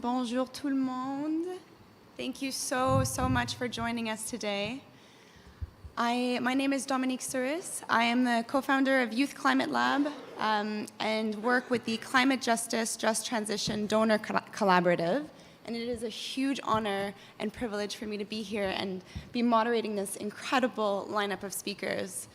bonjour tout le monde. Thank you so much for joining us today. My name is Dominique Souris. I am the co-founder of Youth Climate Lab and work with the Climate Justice Just Transition Donor Collaborative. And it is a huge honor and privilege for me to be here and be moderating this incredible lineup of speakers.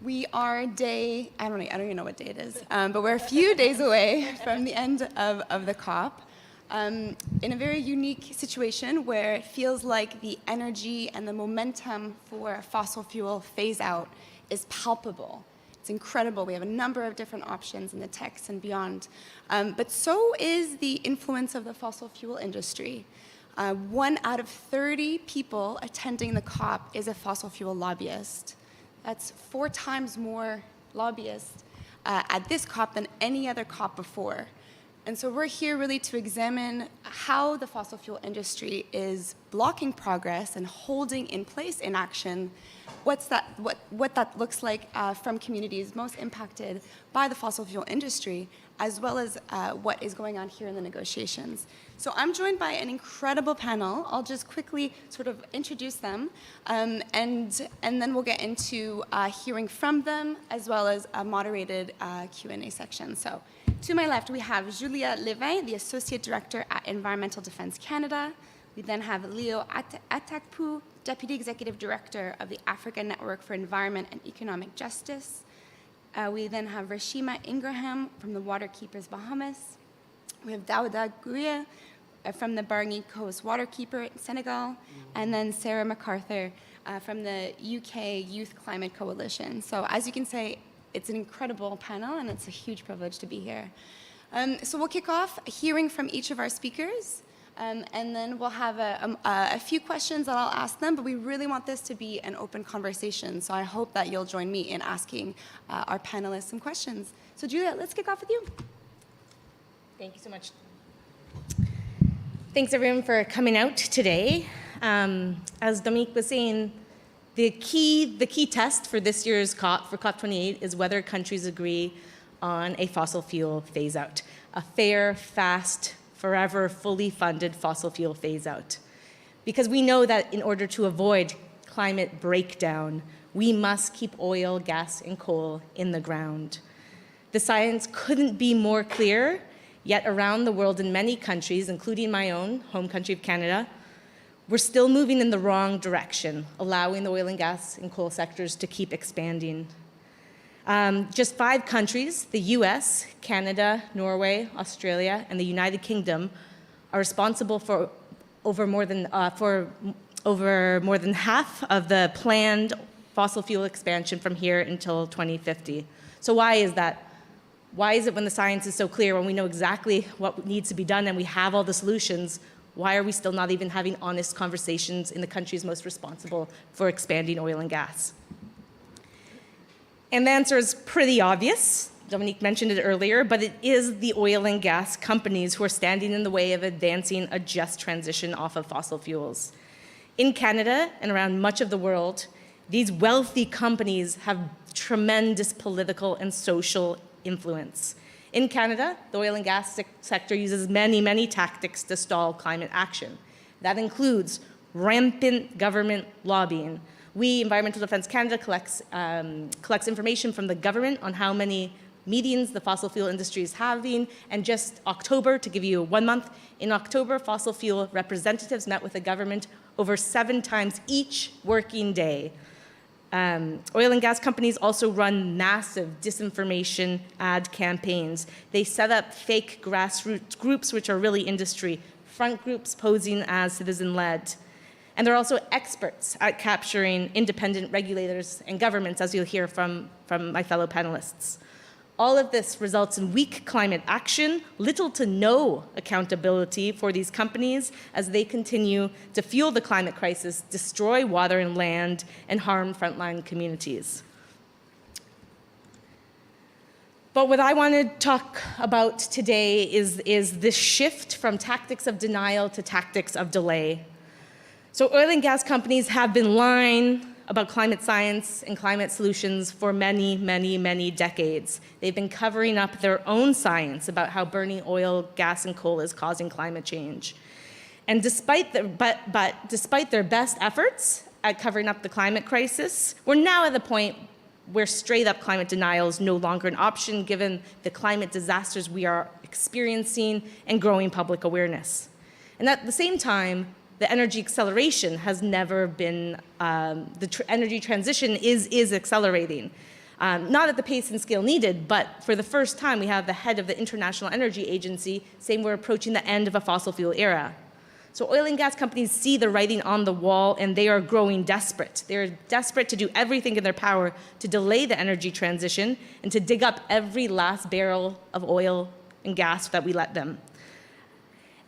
We are I don't even know what day it is, but we're a few days away from the end of the COP in a very unique situation where it feels like the energy and the momentum for fossil fuel phase out is palpable. It's incredible. We have a number of different options in the text and beyond. But so is the influence of the fossil fuel industry. 1 out of 30 people attending the COP is a fossil fuel lobbyist. That's 4 times more lobbyists at this COP than any other COP before. And so we're here really to examine how the fossil fuel industry is blocking progress and holding in place inaction, what that looks like from communities most impacted by the fossil fuel industry, as well as what is going on here in the negotiations. So I'm joined by an incredible panel. I'll just quickly sort of introduce them, and then we'll get into hearing from them, as well as a moderated Q&A section. So to my left, we have Julia Levin, the Associate Director at Environmental Defense Canada. We then have Leo Atakpu, Deputy Executive Director of the Africa Network for Environment and Economic Justice. We then have Rashima Ingraham from the Waterkeepers, Bahamas. We have Daouda Gouria from the Bargny Coast Waterkeeper in Senegal, and then Sarah MacArthur from the UK Youth Climate Coalition. So as you can say, it's an incredible panel, and it's a huge privilege to be here. So we'll kick off hearing from each of our speakers, and then we'll have a few questions that I'll ask them, but we really want this to be an open conversation, so I hope that you'll join me in asking our panelists some questions. So Julia, let's kick off with you. Thank you so much. Thanks everyone for coming out today. As Dominique was saying, the key test for this year's COP, for COP28, is whether countries agree on a fossil fuel phase out, a fair, fast, forever, fully funded fossil fuel phase out. Because we know that in order to avoid climate breakdown, we must keep oil, gas, and coal in the ground. The science couldn't be more clear, yet around the world in many countries, including my own home country of Canada, we're still moving in the wrong direction, allowing the oil and gas and coal sectors to keep expanding. Just 5 countries, the US, Canada, Norway, Australia, and the United Kingdom, are responsible for over more than half of the planned fossil fuel expansion from here until 2050. So why is that? Why is it when the science is so clear, when we know exactly what needs to be done and we have all the solutions, why are we still not even having honest conversations in the countries most responsible for expanding oil and gas? And the answer is pretty obvious. Dominique mentioned it earlier, but it is the oil and gas companies who are standing in the way of advancing a just transition off of fossil fuels. In Canada and around much of the world, these wealthy companies have tremendous political and social influence. In Canada, the oil and gas sector uses many tactics to stall climate action. That includes rampant government lobbying. Environmental Defense Canada collects information from the government on how many meetings the fossil fuel industry is having, and just October, to give you 1 month, in October, fossil fuel representatives met with the government over 7 times each working day. Oil and gas companies also run massive disinformation ad campaigns. They set up fake grassroots groups, which are really industry front groups posing as citizen-led. And they're also experts at capturing independent regulators and governments, as you'll hear from my fellow panelists. All of this results in weak climate action, little to no accountability for these companies as they continue to fuel the climate crisis, destroy water and land, and harm frontline communities. But what I want to talk about today is this shift from tactics of denial to tactics of delay. So oil and gas companies have been lying, about climate science and climate solutions for many, many, many decades. They've been covering up their own science about how burning oil, gas, and coal is causing climate change. And despite their best efforts at covering up the climate crisis, we're now at the point where straight-up climate denial is no longer an option given the climate disasters we are experiencing and growing public awareness. And at the same time, the energy acceleration has never been, energy transition is accelerating. Not at the pace and scale needed, but for the first time, we have the head of the International Energy Agency saying we're approaching the end of a fossil fuel era. So oil and gas companies see the writing on the wall, and they are growing desperate. They're desperate to do everything in their power to delay the energy transition and to dig up every last barrel of oil and gas that we let them.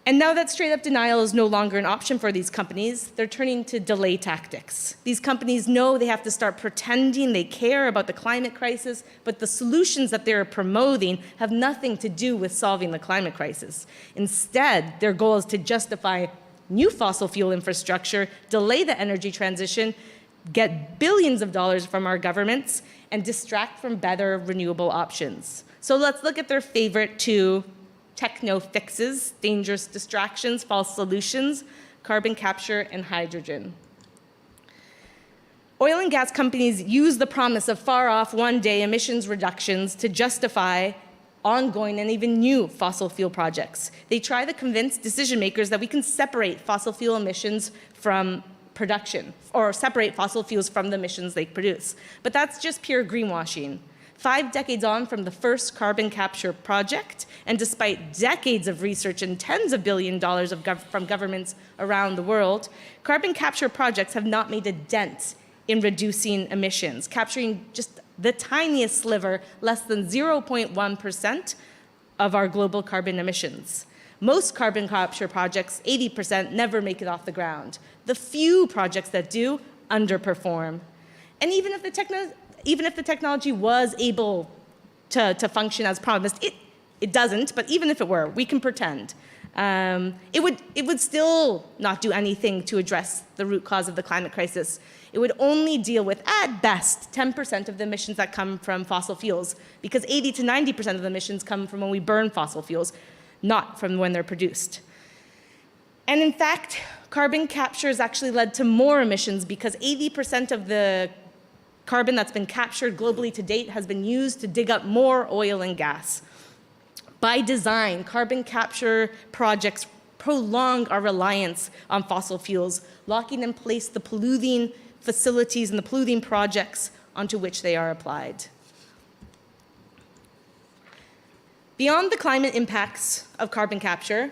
And now that straight-up denial is no longer an option for these companies, they're turning to delay tactics. These companies know they have to start pretending they care about the climate crisis, but the solutions that they're promoting have nothing to do with solving the climate crisis. Instead, their goal is to justify new fossil fuel infrastructure, delay the energy transition, get billions of dollars from our governments, and distract from better renewable options. So let's look at their favorite two techno fixes, dangerous distractions, false solutions, carbon capture, and hydrogen. Oil and gas companies use the promise of far-off one-day emissions reductions to justify ongoing and even new fossil fuel projects. They try to convince decision makers that we can separate fossil fuel emissions from production, or separate fossil fuels from the emissions they produce. But that's just pure greenwashing. 5 decades on from the first carbon capture project, and despite decades of research and tens of billions of dollars from governments around the world, carbon capture projects have not made a dent in reducing emissions, capturing just the tiniest sliver, less than 0.1% of our global carbon emissions. Most carbon capture projects, 80%, never make it off the ground. The few projects that do underperform. And even if the technology was able to function as promised, it doesn't, but even if it were, we can pretend. It would still not do anything to address the root cause of the climate crisis. It would only deal with, at best, 10% of the emissions that come from fossil fuels, because 80 to 90% of the emissions come from when we burn fossil fuels, not from when they're produced. And in fact, carbon capture has actually led to more emissions because 80% of the carbon that's been captured globally to date has been used to dig up more oil and gas. By design, carbon capture projects prolong our reliance on fossil fuels, locking in place the polluting facilities and the polluting projects onto which they are applied. Beyond the climate impacts of carbon capture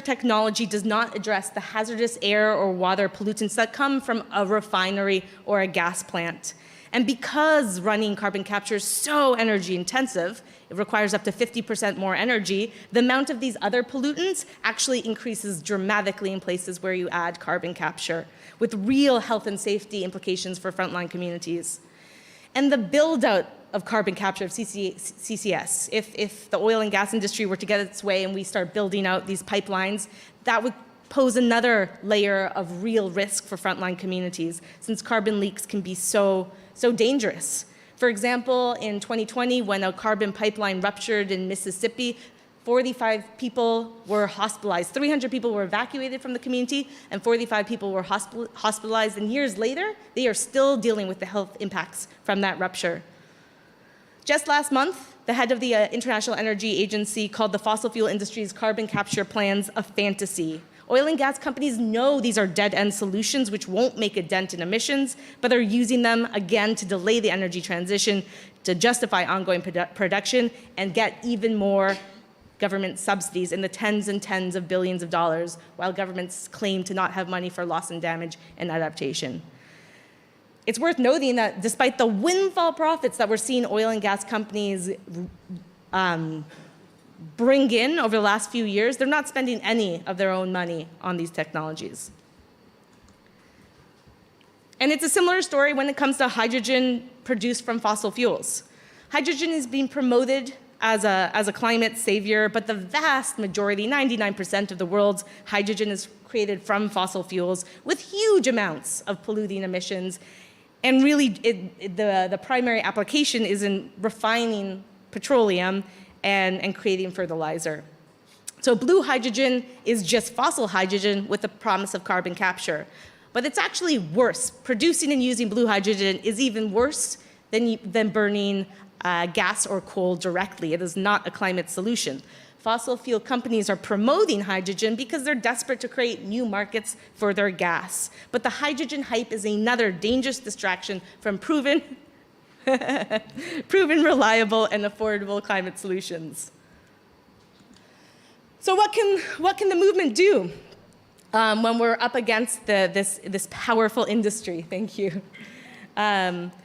technology does not address the hazardous air or water pollutants that come from a refinery or a gas plant. And because running carbon capture is so energy intensive, it requires up to 50% more energy, the amount of these other pollutants actually increases dramatically in places where you add carbon capture, with real health and safety implications for frontline communities. And the build-out of carbon capture, of CCS, if the oil and gas industry were to get its way and we start building out these pipelines, that would pose another layer of real risk for frontline communities, since carbon leaks can be so dangerous. For example, in 2020, when a carbon pipeline ruptured in Mississippi, 45 people were hospitalized. 300 people were evacuated from the community, and 45 people were hospitalized. And years later, they are still dealing with the health impacts from that rupture. Just last month, the head of the International Energy Agency called the fossil fuel industry's carbon capture plans a fantasy. Oil and gas companies know these are dead-end solutions which won't make a dent in emissions, but they're using them again to delay the energy transition, to justify ongoing production, and get even more government subsidies in the tens and tens of billions of dollars, while governments claim to not have money for loss and damage and adaptation. It's worth noting that despite the windfall profits that we're seeing oil and gas companies bring in over the last few years, they're not spending any of their own money on these technologies. And it's a similar story when it comes to hydrogen produced from fossil fuels. Hydrogen is being promoted as a climate savior, but the vast majority, 99% of the world's hydrogen is created from fossil fuels with huge amounts of polluting emissions. And really, the primary application is in refining petroleum and creating fertilizer. So blue hydrogen is just fossil hydrogen with the promise of carbon capture. But it's actually worse. Producing and using blue hydrogen is even worse than burning gas or coal directly. It is not a climate solution. Fossil fuel companies are promoting hydrogen because they're desperate to create new markets for their gas. But the hydrogen hype is another dangerous distraction from proven reliable and affordable climate solutions. So what can the movement do when we're up against this powerful industry? Thank you.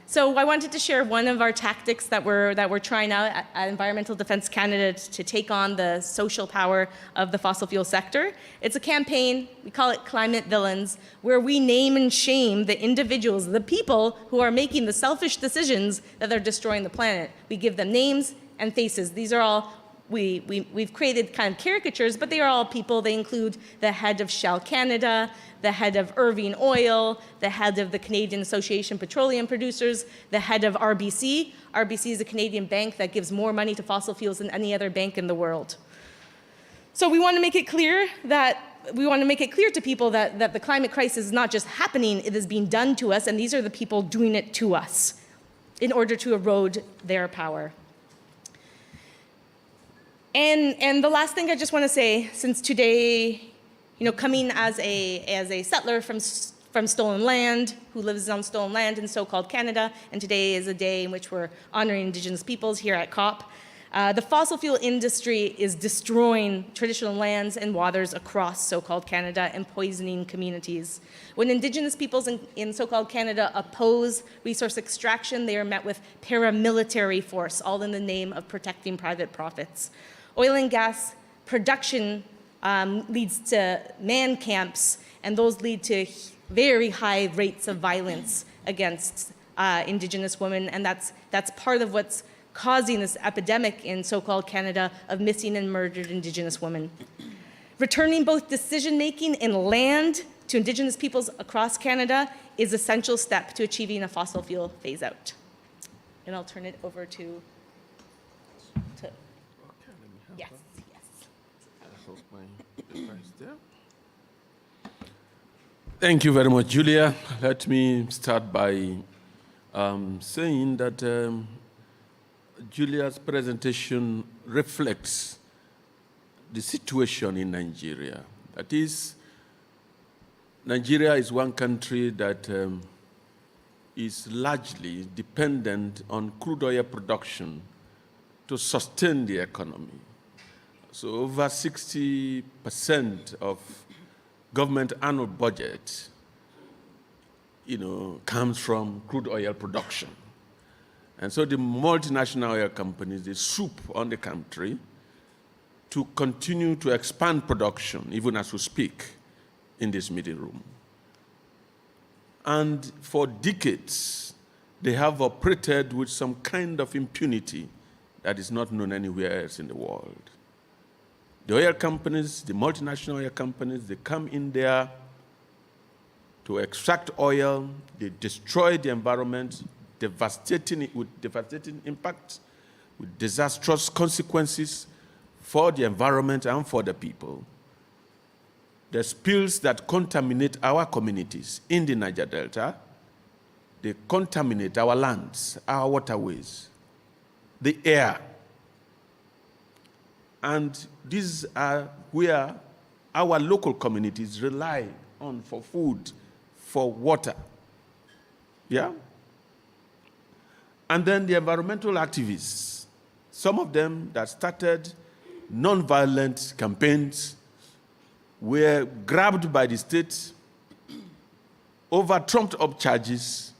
So I wanted to share one of our tactics that we're trying out at Environmental Defence Canada to take on the social power of the fossil fuel sector. It's a campaign, we call it Climate Villains, where we name and shame the individuals, the people who are making the selfish decisions that are destroying the planet. We give them names and faces. These are all we've created kind of caricatures, but they are all people. They include the head of Shell Canada, the head of Irving Oil, the head of the Canadian Association of Petroleum Producers, the head of RBC. RBC is a Canadian bank that gives more money to fossil fuels than any other bank in the world. So we want to make it clear to people that the climate crisis is not just happening, it is being done to us, and these are the people doing it to us in order to erode their power. And the last thing I just want to say, since today, coming as a settler from stolen land, who lives on stolen land in so-called Canada, and today is a day in which we're honoring Indigenous peoples here at COP, the fossil fuel industry is destroying traditional lands and waters across so-called Canada and poisoning communities. When Indigenous peoples in so-called Canada oppose resource extraction, they are met with paramilitary force, all in the name of protecting private profits. Oil and gas production leads to man camps, and those lead to very high rates of violence against Indigenous women, and that's part of what's causing this epidemic in so-called Canada of missing and murdered Indigenous women. Returning both decision-making and land to Indigenous peoples across Canada is an essential step to achieving a fossil fuel phase-out. And I'll turn it over to yes. Thank you very much, Julia. Let me start by saying that Julia's presentation reflects the situation in Nigeria. That is, Nigeria is one country that is largely dependent on crude oil production to sustain the economy. So over 60% of government annual budget, comes from crude oil production. And so the multinational oil companies, they soup on the country to continue to expand production, even as we speak in this meeting room. And for decades, they have operated with some kind of impunity that is not known anywhere else in the world. The oil companies, the multinational oil companies, they come in there to extract oil, they destroy the environment, devastating it with devastating impact, with disastrous consequences for the environment and for the people. The spills that contaminate our communities in the Niger Delta, they contaminate our lands, our waterways, the air. And these are where our local communities rely on for food, for water. Yeah? And then the environmental activists, some of them that started non-violent campaigns, were grabbed by the state over trumped-up charges,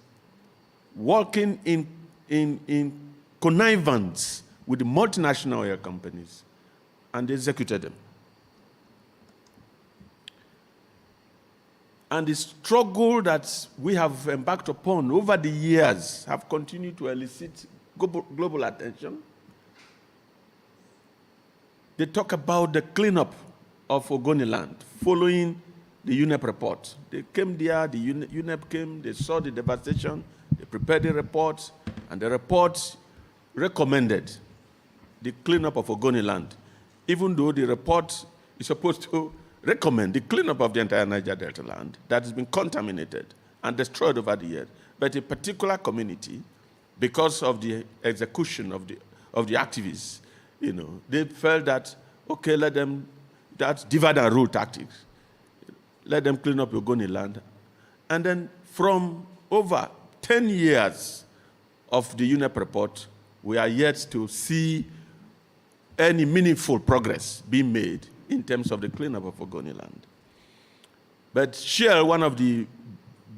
working in connivance with the multinational oil companies, and they executed them. And the struggle that we have embarked upon over the years have continued to elicit global attention. they talk about the cleanup of Ogoniland following the UNEP report. They came there, the UNEP came, they saw the devastation, they prepared the report, and the report recommended the cleanup of Ogoniland, even though the report is supposed to recommend the cleanup of the entire Niger Delta land that has been contaminated and destroyed over the years. But a particular community, because of the execution of the activists, they felt that, okay, let them, that's divide and rule tactics. Let them clean up Ogoniland. And then from over 10 years of the UNEP report, we are yet to see any meaningful progress being made in terms of the cleanup of Ogoniland. But Shell, one of the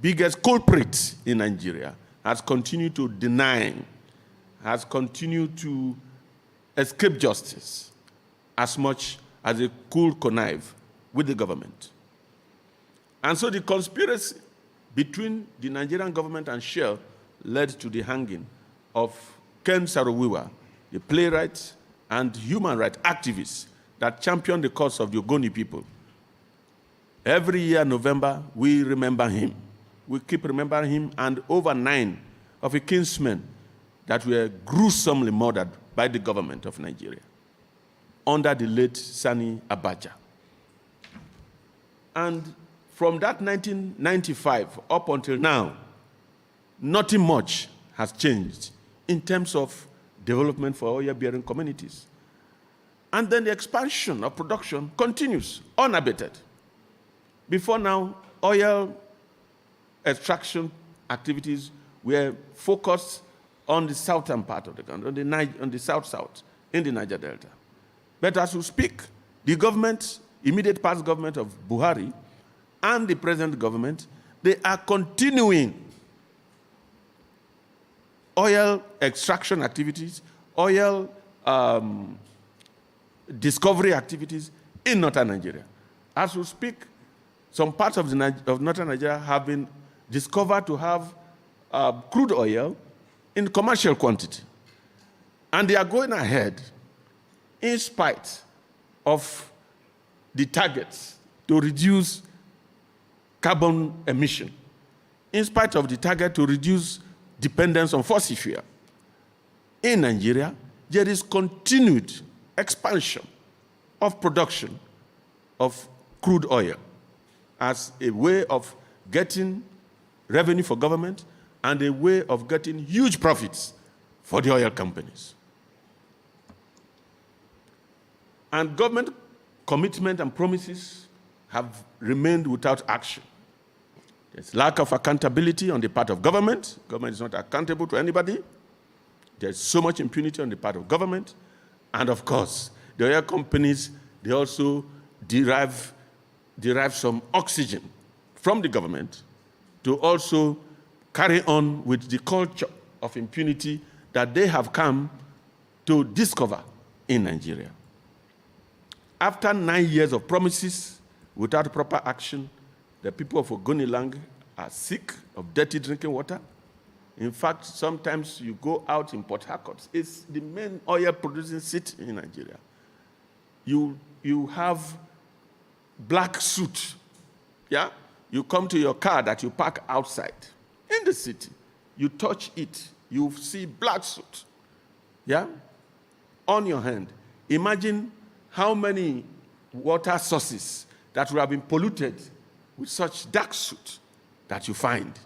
biggest culprits in Nigeria, has continued to deny, has continued to escape justice as much as it could connive with the government. And so the conspiracy between the Nigerian government and Shell led to the hanging of SaroWiwa, the playwright and human rights activist that championed the cause of the Ogoni people. Every year, November, we remember him. We keep remembering him and over 9 of his kinsmen that were gruesomely murdered by the government of Nigeria under the late Sani Abacha. And from that 1995 up until now, nothing much has changed in terms of development for oil-bearing communities. And then the expansion of production continues unabated. Before now, oil extraction activities were focused on the southern part of the country, on the south-south, in the Niger Delta. But as we speak, the government, immediate past government of Buhari, and the present government, they are continuing oil extraction activities, oil discovery activities in northern Nigeria. As we speak, some parts of northern Nigeria have been discovered to have crude oil in commercial quantity. And they are going ahead in spite of the targets to reduce carbon emission, in spite of the target to reduce dependence on fossil fuel. In Nigeria, there is continued expansion of production of crude oil as a way of getting revenue for government and a way of getting huge profits for the oil companies. And government commitment and promises have remained without action. There's lack of accountability on the part of government. Government is not accountable to anybody. There's so much impunity on the part of government. And of course, the oil companies, they also derive some oxygen from the government to also carry on with the culture of impunity that they have come to discover in Nigeria. After 9 years of promises without proper action, the people of Ogoniland are sick of dirty drinking water. In fact, sometimes you go out in Port Harcourt. It's the main oil-producing city in Nigeria. You have black soot, yeah? You come to your car that you park outside in the city. You touch it, you see black soot, yeah? On your hand. Imagine how many water sources that will have been polluted with such dark soot that you find,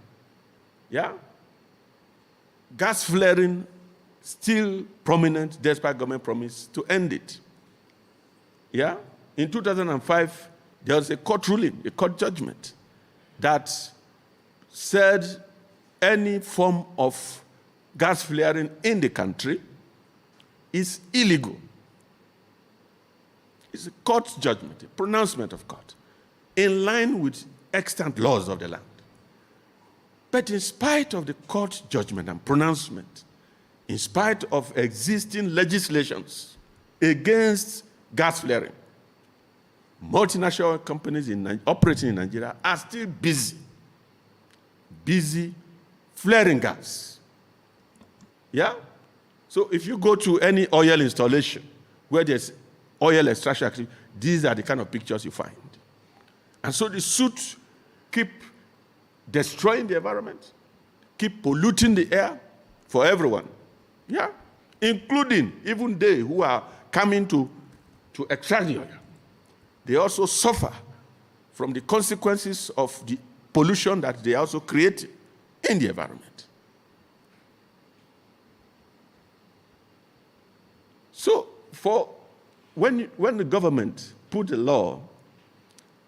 yeah? Gas flaring still prominent despite government promise to end it. Yeah? In 2005, there was a court ruling, a court judgment, that said any form of gas flaring in the country is illegal. It's a court judgment, a pronouncement of court, in line with extant laws of the land. But in spite of the court judgment and pronouncement, in spite of existing legislations against gas flaring, multinational companies operating in Nigeria are still busy flaring gas. Yeah? So if you go to any oil installation where there's oil extraction activity, these are the kind of pictures you find. And so the suits keep destroying the environment, keep polluting the air for everyone, yeah, including even they who are coming to extract the oil. They also suffer from the consequences of the pollution that they also create in the environment. So, when the government put the law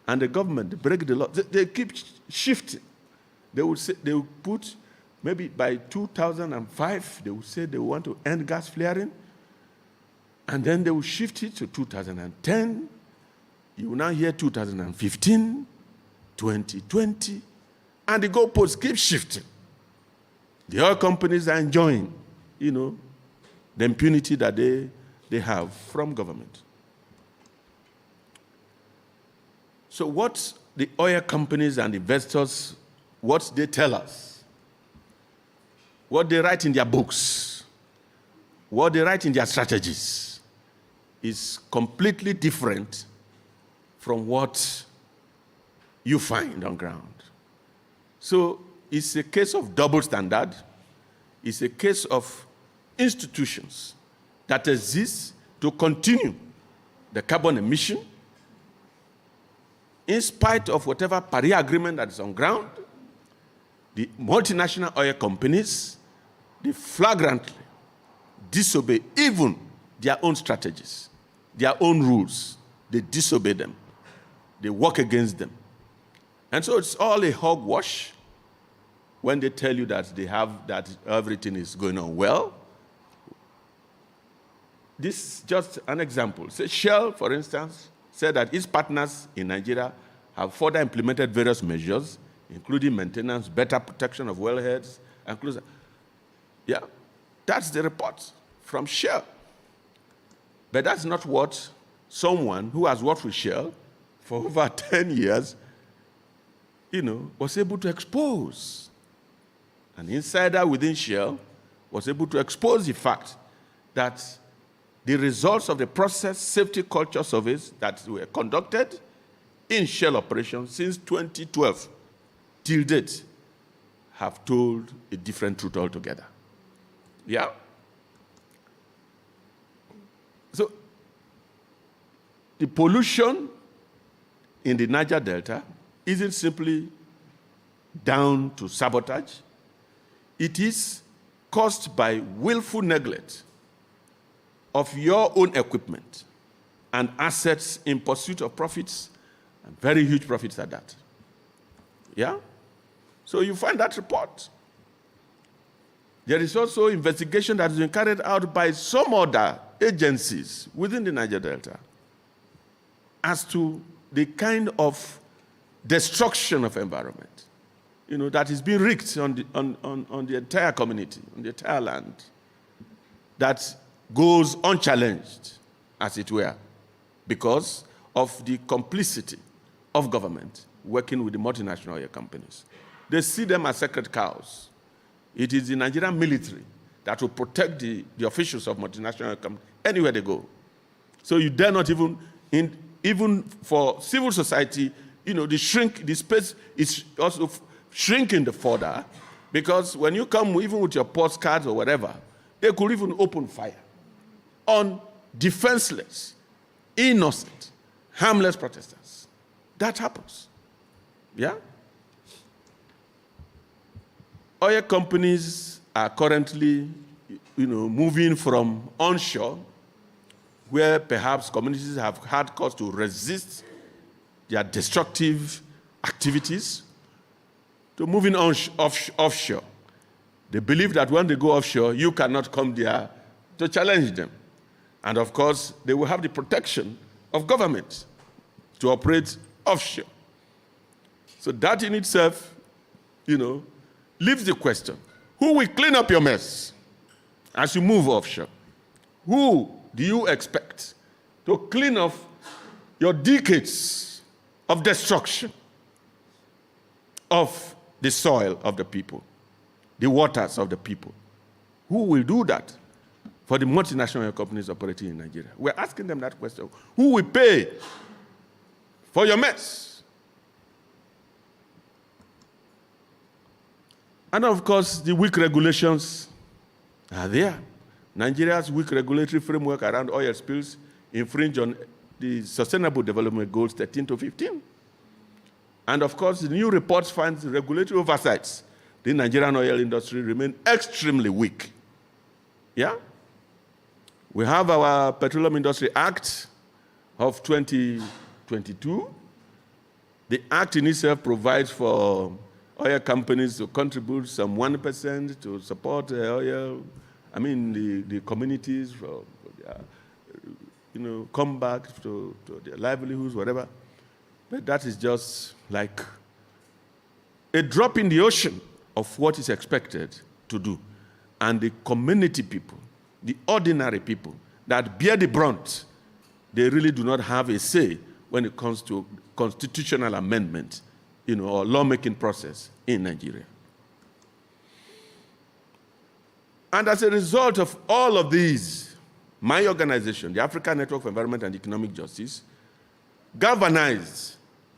and the government break the law, they keep shifting. They will put, maybe by 2005, they will say they want to end gas flaring, and then they will shift it to 2010. You will now hear 2015, 2020, and the goalposts keep shifting. The oil companies are enjoying, the impunity that they have from government. So what the oil companies and investors, what they tell us, what they write in their books, what they write in their strategies is completely different from what you find on ground. So it's a case of double standard. It's a case of institutions that exist to continue the carbon emission in spite of whatever Paris Agreement that is on ground. The multinational oil companies, they flagrantly disobey even their own strategies, their own rules. They disobey them. They work against them. And so it's all a hogwash when they tell you that that everything is going on well. This is just an example. So Shell, for instance, said that its partners in Nigeria have further implemented various measures, including maintenance, better protection of wellheads, and yeah, that's the report from Shell. But that's not what someone who has worked with Shell for over 10 years, was able to expose. An insider within Shell was able to expose the fact that the results of the process safety culture surveys that were conducted in Shell operations since 2012 till date have told a different truth altogether. Yeah? So, the pollution in the Niger Delta isn't simply down to sabotage. It is caused by willful neglect of your own equipment and assets in pursuit of profits, and very huge profits at that. Yeah? So you find that report. There is also investigation that has been carried out by some other agencies within the Niger Delta as to the kind of destruction of environment, that is being wreaked on the entire community, on the entire land, that goes unchallenged, as it were, because of the complicity of government working with the multinational oil companies. They see them as sacred cows. It is the Nigerian military that will protect the officials of multinational oil companies anywhere they go. So you dare not even for civil society, the space is also shrinking the further, because when you come even with your postcards or whatever, they could even open fire on defenseless, innocent, harmless protesters. That happens. Yeah? Oil companies are currently, moving from onshore, where perhaps communities have had cause to resist their destructive activities, to moving offshore. They believe that when they go offshore, you cannot come there to challenge them. And of course, they will have the protection of government to operate offshore. So that in itself, leaves the question, who will clean up your mess as you move offshore? Who do you expect to clean up your decades of destruction of the soil of the people, the waters of the people? Who will do that? for the multinational oil companies operating in Nigeria. We're asking them that question. Who will pay for your mess? And of course, the weak regulations are there. Nigeria's weak regulatory framework around oil spills infringe on the Sustainable Development Goals 13 to 15. And of course, the new reports find regulatory oversights. The Nigerian oil industry remain extremely weak. Yeah? We have our Petroleum Industry Act of 2022. The Act in itself provides for oil companies to contribute some 1% to support the communities for their, come back to their livelihoods, whatever. But that is just like a drop in the ocean of what is expected to do. And the community people, the ordinary people that bear the brunt, they really do not have a say when it comes to constitutional amendment, or lawmaking process in Nigeria. And as a result of all of these, my organization, the African Network for Environment and Economic Justice, galvanized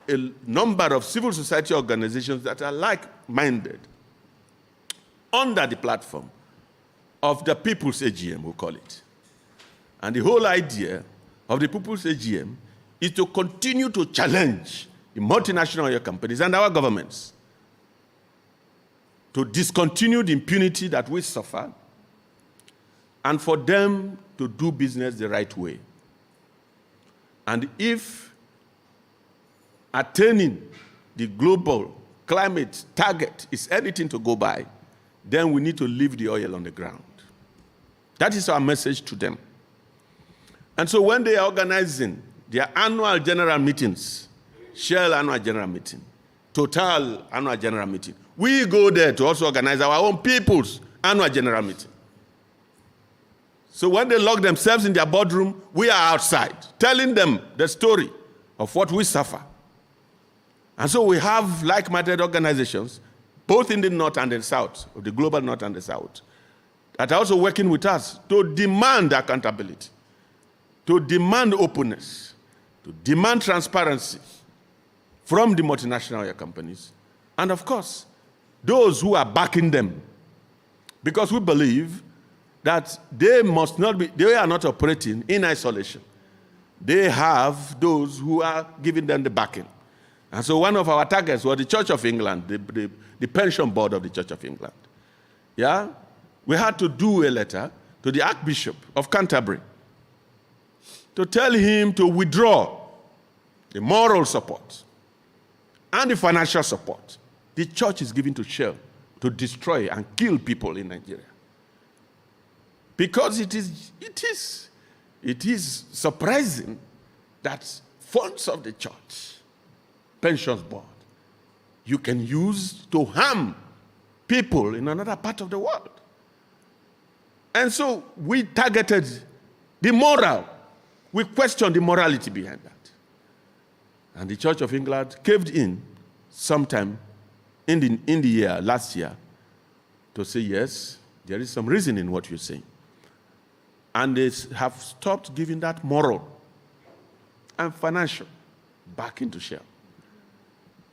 a number of civil society organizations that are like-minded under the platform of the People's AGM, we call it. And the whole idea of the People's AGM is to continue to challenge the multinational oil companies and our governments to discontinue the impunity that we suffer and for them to do business the right way. And if attaining the global climate target is anything to go by, then we need to leave the oil on the ground. That is our message to them. And so when they are organizing their annual general meetings, Shell annual general meeting, Total annual general meeting, we go there to also organize our own people's annual general meeting. So when they lock themselves in their boardroom, we are outside, telling them the story of what we suffer. And so we have like-minded organizations, both in the north and the south, of the global north and the south, that are also working with us to demand accountability, to demand openness, to demand transparency from the multinational oil companies, and of course, those who are backing them, because we believe that they are not operating in isolation. They have those who are giving them the backing. And so one of our targets was the Church of England, the pension board of the Church of England. Yeah? We had to do a letter to the Archbishop of Canterbury to tell him to withdraw the moral support and the financial support the church is giving to Shell to destroy and kill people in Nigeria. Because it is surprising that funds of the church, pensions board, you can use to harm people in another part of the world. And so we targeted the moral. We questioned the morality behind that. And the Church of England caved in sometime in the year, last year, to say, yes, there is some reason in what you're saying. And they have stopped giving that moral and financial back into Shell.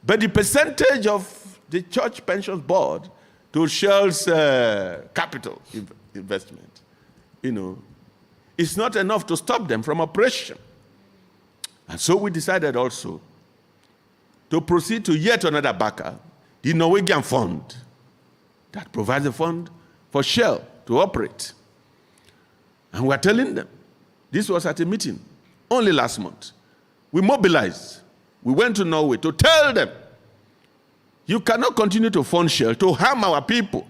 But the percentage of the church pensions board to Shell's capital investment, is not enough to stop them from operation. And so we decided also to proceed to yet another backer, the Norwegian fund that provides a fund for Shell to operate. And we're telling them, this was at a meeting only last month. We mobilized. We went to Norway to tell them, you cannot continue to fund Shell to harm our people.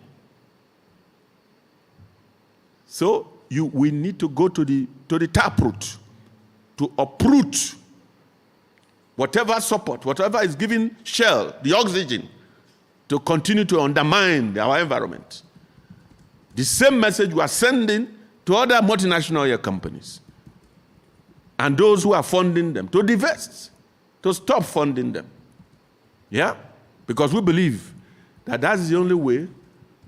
So we need to go to the taproot to uproot whatever support, whatever is giving Shell the oxygen to continue to undermine our environment. The same message we are sending to other multinational oil companies and those who are funding them to divest, to stop funding them. Yeah? Because we believe that that's the only way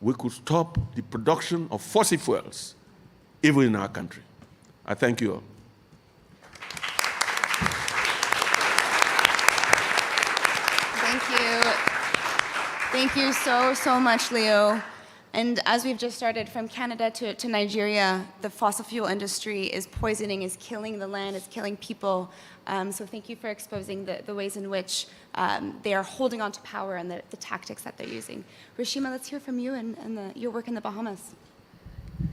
we could stop the production of fossil fuels even in our country. I thank you all. Thank you. Thank you so much, Leo. And as we've just started from Canada to Nigeria, the fossil fuel industry is poisoning, is killing the land, is killing people. So thank you for exposing the ways in which they are holding on to power and the tactics that they're using. Rashima, let's hear from you and your work in the Bahamas.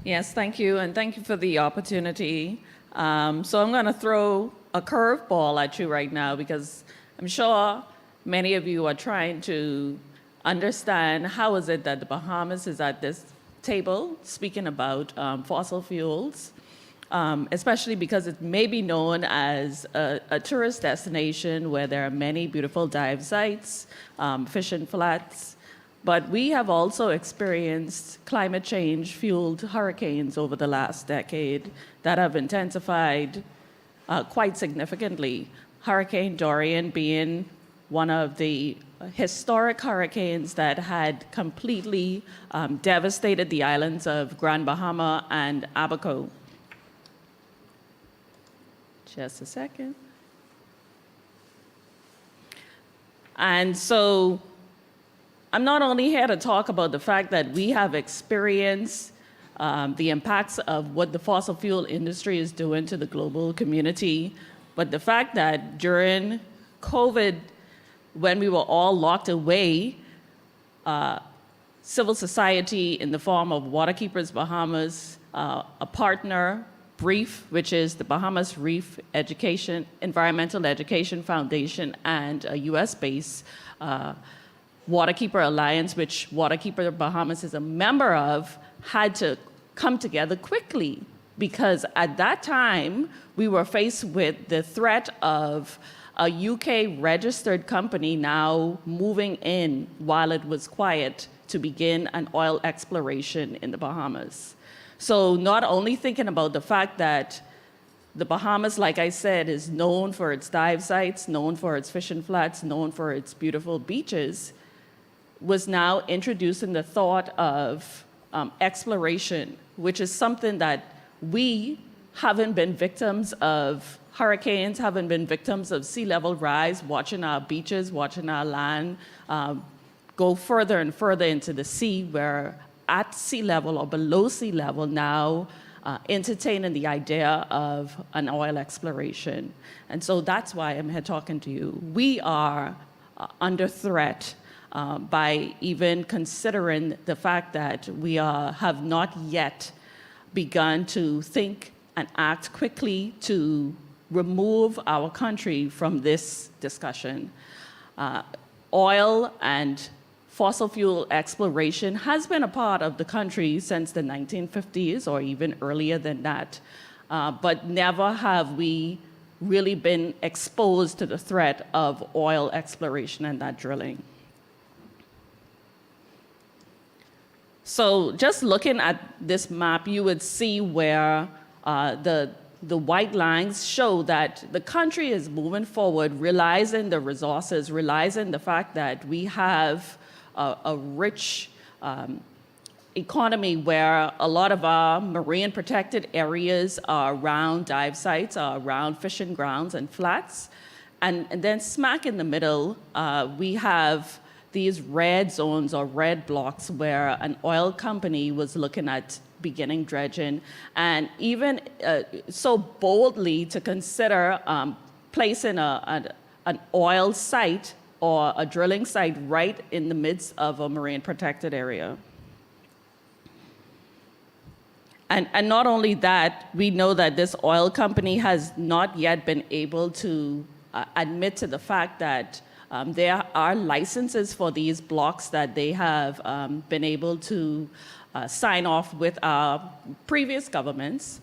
Yes, thank you, and thank you for the opportunity. So I'm going to throw a curveball at you right now because I'm sure many of you are trying to understand how is it that the Bahamas is at this table speaking about fossil fuels, especially because it may be known as a tourist destination where there are many beautiful dive sites, fishing flats, but we have also experienced climate change fueled hurricanes over the last decade that have intensified quite significantly. Hurricane Dorian being one of the historic hurricanes that had completely devastated the islands of Grand Bahama and Abaco. Just a second. And so I'm not only here to talk about the fact that we have experienced the impacts of what the fossil fuel industry is doing to the global community, but the fact that during COVID, when we were all locked away, civil society in the form of Waterkeepers Bahamas, a partner, BREEF, which is the Bahamas Reef Education, Environmental Education Foundation, and a US-based Waterkeeper Alliance, which Waterkeeper Bahamas is a member of, had to come together quickly because at that time we were faced with the threat of a UK registered company now moving in while it was quiet to begin an oil exploration in the Bahamas. So not only thinking about the fact that the Bahamas, like I said, is known for its dive sites, known for its fishing flats, known for its beautiful beaches, was now introducing the thought of exploration, which is something that we haven't been victims of hurricanes, haven't been victims of sea level rise, watching our beaches, watching our land go further and further into the sea, where at sea level or below sea level now entertaining the idea of an oil exploration. And so that's why I'm here talking to you. We are under threat by even considering the fact that we have not yet begun to think and act quickly to remove our country from this discussion. Oil and fossil fuel exploration has been a part of the country since the 1950s or even earlier than that, but never have we really been exposed to the threat of oil exploration and that drilling. So just looking at this map, you would see where the white lines show that the country is moving forward, realizing the resources, realizing the fact that we have a rich economy where a lot of our marine protected areas are around dive sites, are around fishing grounds and flats. And then smack in the middle, we have these red zones or red blocks where an oil company was looking at beginning dredging, and even so boldly to consider placing an oil site or a drilling site right in the midst of a marine protected area. And not only that, we know that this oil company has not yet been able to admit to the fact that there are licenses for these blocks that they have been able to sign off with our previous governments,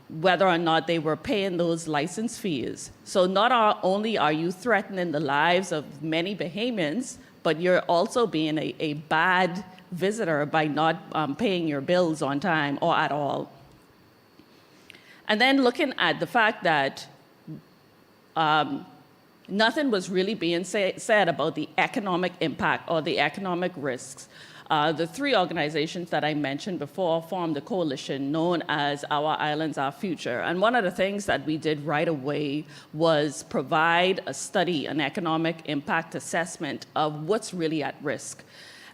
whether or not they were paying those license fees. So not only are you threatening the lives of many Bahamians, but you're also being a bad visitor by not paying your bills on time or at all. And then looking at the fact that nothing was really being said about the economic impact or the economic risks. The three organizations that I mentioned before formed a coalition known as Our Islands, Our Future. And one of the things that we did right away was provide a study, an economic impact assessment of what's really at risk.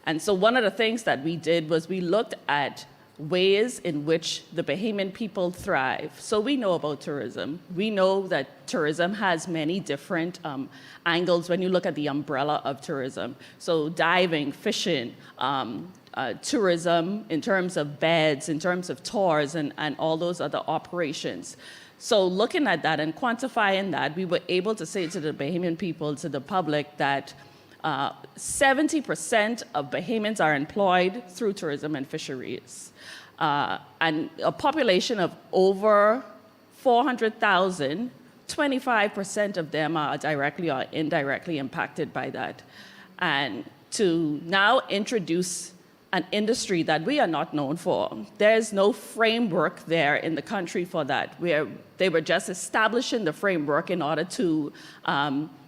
And so one of the things that we did was we looked at ways in which the Bahamian people thrive. So we know about tourism. We know that tourism has many different angles when you look at the umbrella of tourism. So diving, fishing, tourism in terms of beds, in terms of tours, and all those other operations. So looking at that and quantifying that, we were able to say to the Bahamian people, to the public, that 70% of Bahamians are employed through tourism and fisheries. And a population of over 400,000, 25% of them are directly or indirectly impacted by that. And to now introduce an industry that we are not known for. There's no framework there in the country for that. They were just establishing the framework in order to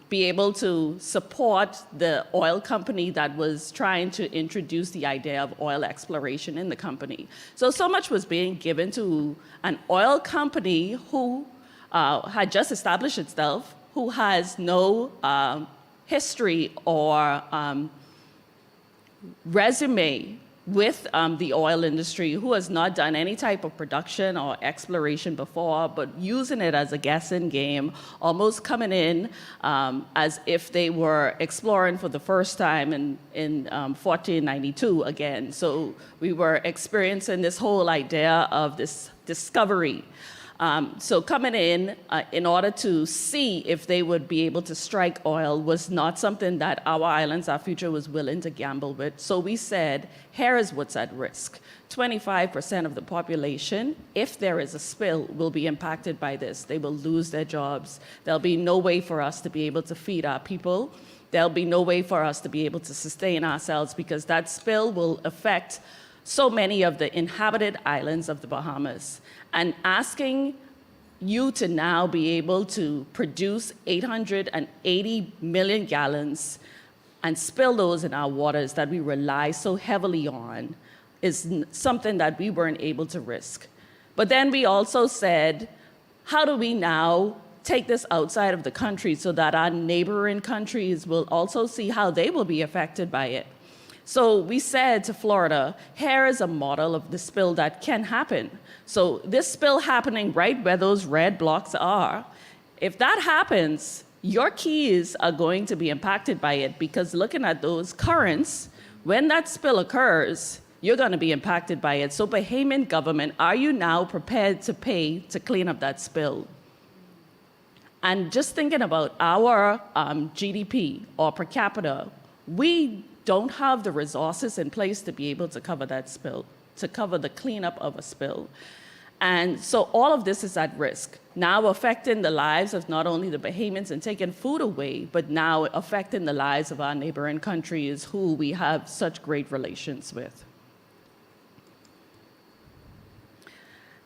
be able to support the oil company that was trying to introduce the idea of oil exploration in the company. So much was being given to an oil company who had just established itself, who has no history or resume with the oil industry, who has not done any type of production or exploration before, but using it as a guessing game, almost coming in as if they were exploring for the first time in 1492 again. So we were experiencing this whole idea of this discovery. So coming in order to see if they would be able to strike oil was not something that Our Islands, Our Future was willing to gamble with. So we said, here is what's at risk. 25% of the population, if there is a spill, will be impacted by this. They will lose their jobs. There'll be no way for us to be able to feed our people. There'll be no way for us to be able to sustain ourselves because that spill will affect so many of the inhabited islands of the Bahamas. And asking you to now be able to produce 880 million gallons and spill those in our waters that we rely so heavily on is something that we weren't able to risk. But then we also said, how do we now take this outside of the country so that our neighboring countries will also see how they will be affected by it? So we said to Florida, here is a model of the spill that can happen. So this spill happening right where those red blocks are, if that happens, your keys are going to be impacted by it because looking at those currents, when that spill occurs, you're going to be impacted by it. So Bahamian government, are you now prepared to pay to clean up that spill? And just thinking about our GDP or per capita, we don't have the resources in place to be able to cover that spill, to cover the cleanup of a spill. And so all of this is at risk, now affecting the lives of not only the Bahamians and taking food away, but now affecting the lives of our neighboring countries who we have such great relations with.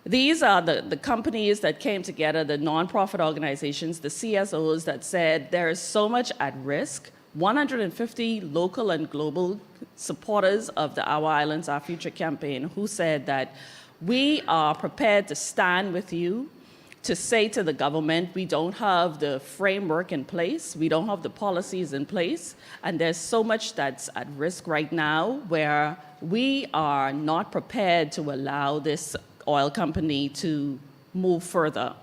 These are the companies that came together, the nonprofit organizations, the CSOs that said there is so much at risk. 150 local and global supporters of the Our Islands, Our Future campaign who said that we are prepared to stand with you to say to the government, we don't have the framework in place, we don't have the policies in place, and there's so much that's at risk right now where we are not prepared to allow this oil company to move further.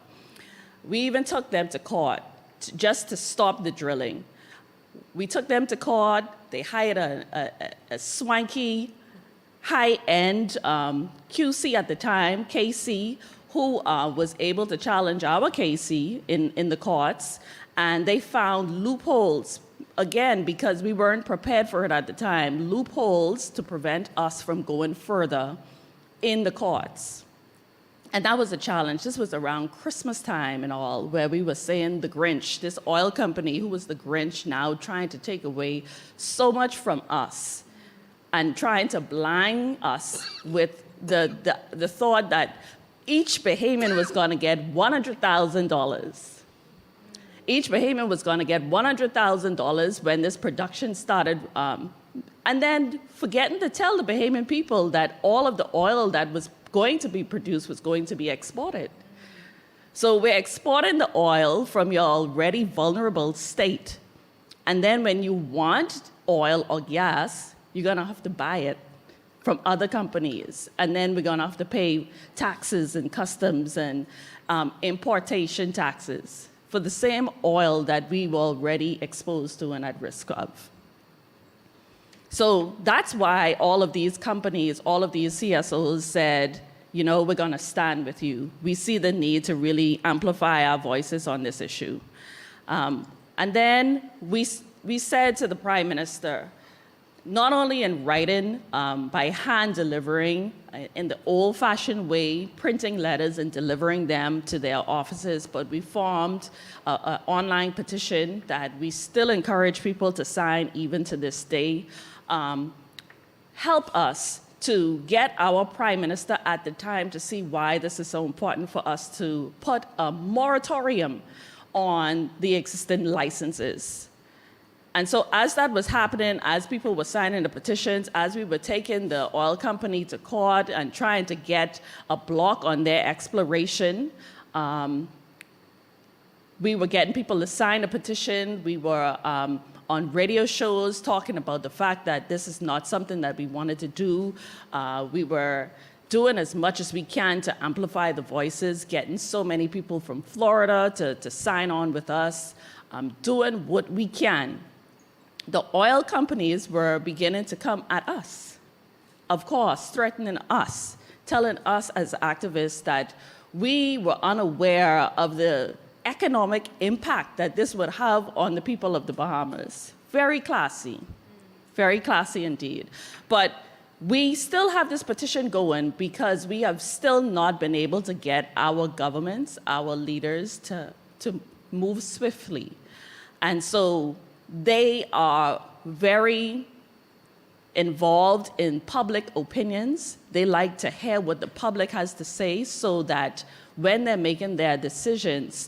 We even took them to court just to stop the drilling. We took them to court. They hired a swanky, high-end QC at the time, KC, who was able to challenge our KC in the courts. And they found loopholes, again, because we weren't prepared for it at the time, loopholes to prevent us from going further in the courts. And that was a challenge. This was around Christmas time and all, where we were saying the Grinch, this oil company who was the Grinch now trying to take away so much from us and trying to blind us with the thought that each Bahamian was going to get $100,000. Each Bahamian was going to get $100,000 when this production started and then forgetting to tell the Bahamian people that all of the oil that was going to be produced was going to be exported. So we're exporting the oil from your already vulnerable state. And then when you want oil or gas, you're going to have to buy it from other companies. And then we're going to have to pay taxes and customs and importation taxes for the same oil that we were already exposed to and at risk of. So that's why all of these companies, all of these CSOs said, you know, we're going to stand with you. We see the need to really amplify our voices on this issue. And then we said to the Prime Minister, not only in writing, by hand delivering in the old-fashioned way, printing letters and delivering them to their offices, but we formed an online petition that we still encourage people to sign even to this day. Help us to get our Prime Minister at the time to see why this is so important for us to put a moratorium on the existing licenses. And so as that was happening, as people were signing the petitions, as we were taking the oil company to court and trying to get a block on their exploration, we were getting people to sign a petition. We were on radio shows talking about the fact that this is not something that we wanted to do. We were doing as much as we can to amplify the voices, getting so many people from Florida to sign on with us, doing what we can. The oil companies were beginning to come at us, of course, threatening us, telling us as activists that we were unaware of the economic impact that this would have on the people of the Bahamas. Very classy indeed. But we still have this petition going because we have still not been able to get our governments, our leaders to move swiftly. And so they are very involved in public opinions. They like to hear what the public has to say so that when they're making their decisions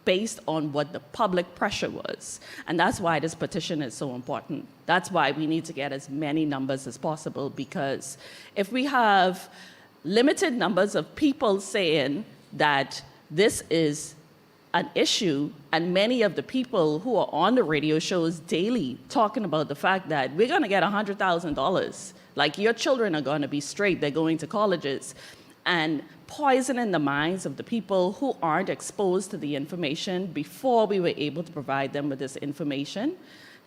based on what the public pressure was. And that's why this petition is so important. That's why we need to get as many numbers as possible, because if we have limited numbers of people saying that this is an issue, and many of the people who are on the radio shows daily talking about the fact that we're going to get $100,000, like your children are going to be straight, they're going to colleges, and poisoning the minds of the people who aren't exposed to the information before we were able to provide them with this information,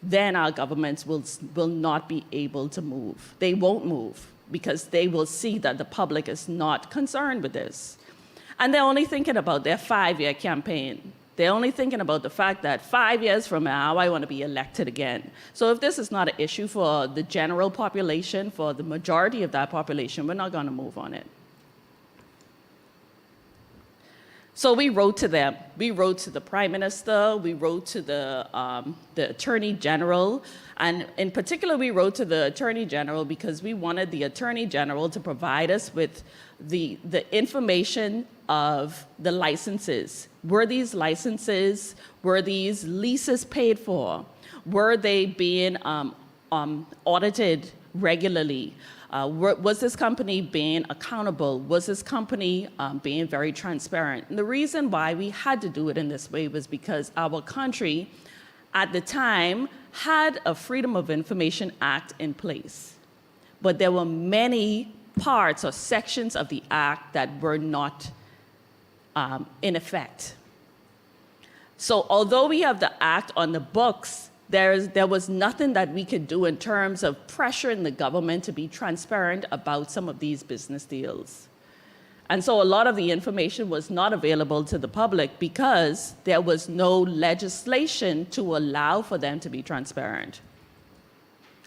then our governments will not be able to move. They won't move because they will see that the public is not concerned with this. And they're only thinking about their 5-year campaign. They're only thinking about the fact that 5 years from now, I want to be elected again. So if this is not an issue for the general population, for the majority of that population, we're not going to move on it. So we wrote to them. We wrote to the Prime Minister. We wrote to the Attorney General. And in particular, we wrote to the Attorney General because we wanted the Attorney General to provide us with the information of the licenses. Were these licenses, were these leases paid for? Were they being audited regularly? Was this company being accountable? Was this company being very transparent? And the reason why we had to do it in this way was because our country at the time had a Freedom of Information Act in place. But there were many parts or sections of the act that were not in effect. So although we have the act on the books, there was nothing that we could do in terms of pressuring the government to be transparent about some of these business deals. And so a lot of the information was not available to the public because there was no legislation to allow for them to be transparent.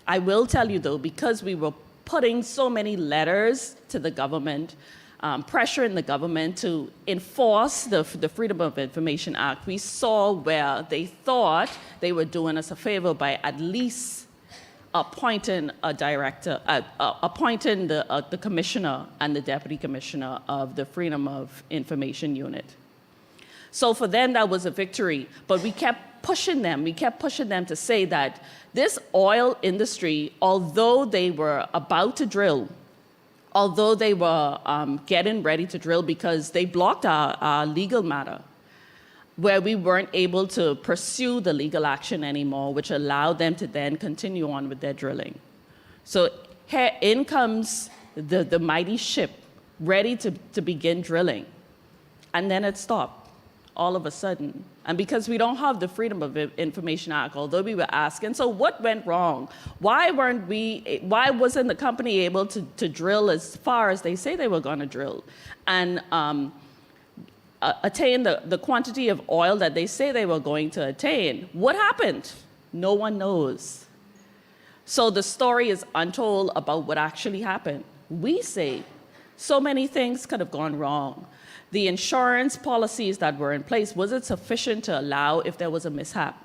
I will tell you though, because we were putting so many letters to the government, pressuring the government to enforce the Freedom of Information Act, we saw where they thought they were doing us a favor by at least appointing a director, appointing the commissioner and the deputy commissioner of the Freedom of Information Unit. So for them, that was a victory. But we kept pushing them. We kept pushing them to say that this oil industry, although they were about to drill, although they were getting ready to drill because they blocked our legal matter, where we weren't able to pursue the legal action anymore, which allowed them to then continue on with their drilling. So here in comes the mighty ship, ready to begin drilling. And then it stopped all of a sudden. And because we don't have the Freedom of Information Act, although we were asking, so what went wrong? Why wasn't the company able to drill as far as they say they were going to drill? And attain the quantity of oil that they say they were going to attain. What happened? No one knows. So the story is untold about what actually happened. We say so many things could have gone wrong. The insurance policies that were in place, was it sufficient to allow if there was a mishap?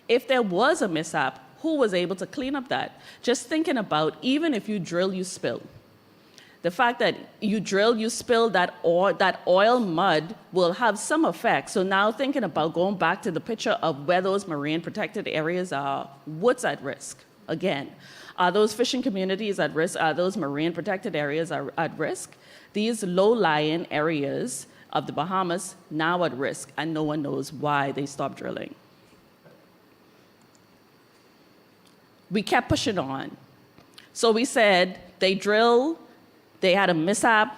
If there was a mishap, who was able to clean up that? Just thinking about, even if you drill, you spill. The fact that you drill, you spill, that oil mud will have some effect. So now thinking about going back to the picture of where those marine protected areas are, what's at risk? Again, are those fishing communities at risk? Are those marine protected areas at risk? These low-lying areas of the Bahamas now at risk, and no one knows why they stopped drilling. We kept pushing on. So we said, they drill, they had a mishap,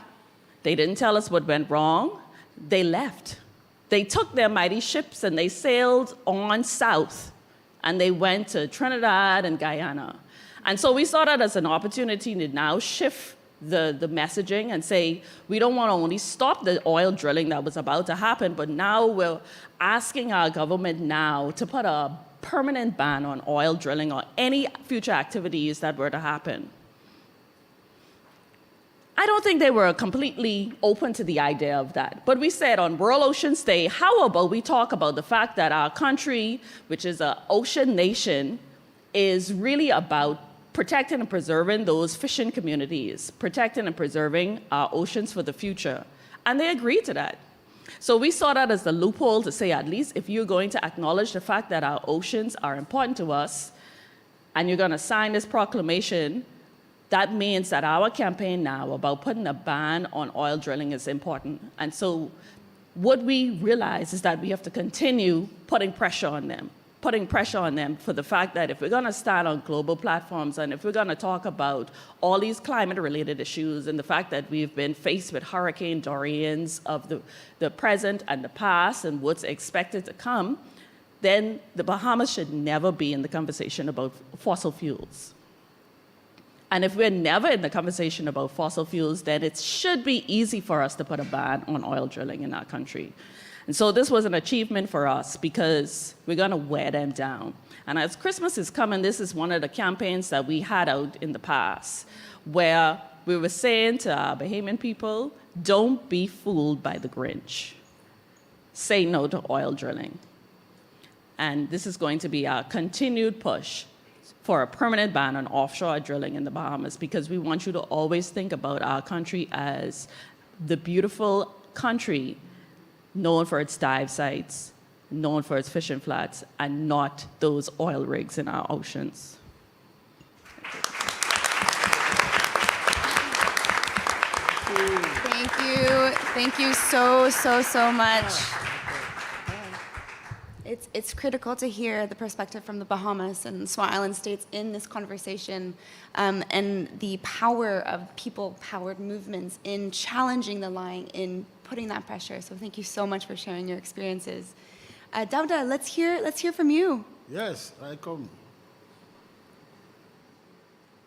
they didn't tell us what went wrong, they left. They took their mighty ships and they sailed on south, and they went to Trinidad and Guyana. And so we saw that as an opportunity to now shift the messaging and say, we don't want to only stop the oil drilling that was about to happen, but now we're asking our government now to put a permanent ban on oil drilling or any future activities that were to happen. I don't think they were completely open to the idea of that. But we said on World Oceans Day, how about we talk about the fact that our country, which is an ocean nation, is really about protecting and preserving those fishing communities, protecting and preserving our oceans for the future. And they agreed to that. So we saw that as the loophole to say, at least if you're going to acknowledge the fact that our oceans are important to us, and you're going to sign this proclamation, that means that our campaign now about putting a ban on oil drilling is important. And so what we realize is that we have to continue putting pressure on them for the fact that if we're going to stand on global platforms and if we're going to talk about all these climate-related issues and the fact that we've been faced with Hurricane Dorians of the present and the past and what's expected to come, then the Bahamas should never be in the conversation about fossil fuels. And if we're never in the conversation about fossil fuels, then it should be easy for us to put a ban on oil drilling in our country. And so this was an achievement for us because we're going to wear them down. And as Christmas is coming, this is one of the campaigns that we had out in the past, where we were saying to our Bahamian people, don't be fooled by the Grinch. Say no to oil drilling. And this is going to be our continued push for a permanent ban on offshore drilling in the Bahamas, because we want you to always think about our country as the beautiful country known for its dive sites, known for its fishing flats, and not those oil rigs in our oceans. Thank you. Thank you so much. It's critical to hear the perspective from the Bahamas and Swan Island states in this conversation, and the power of people-powered movements in challenging the lying, in putting that pressure. So thank you so much for sharing your experiences. Dauda, let's hear from you. Yes, I come.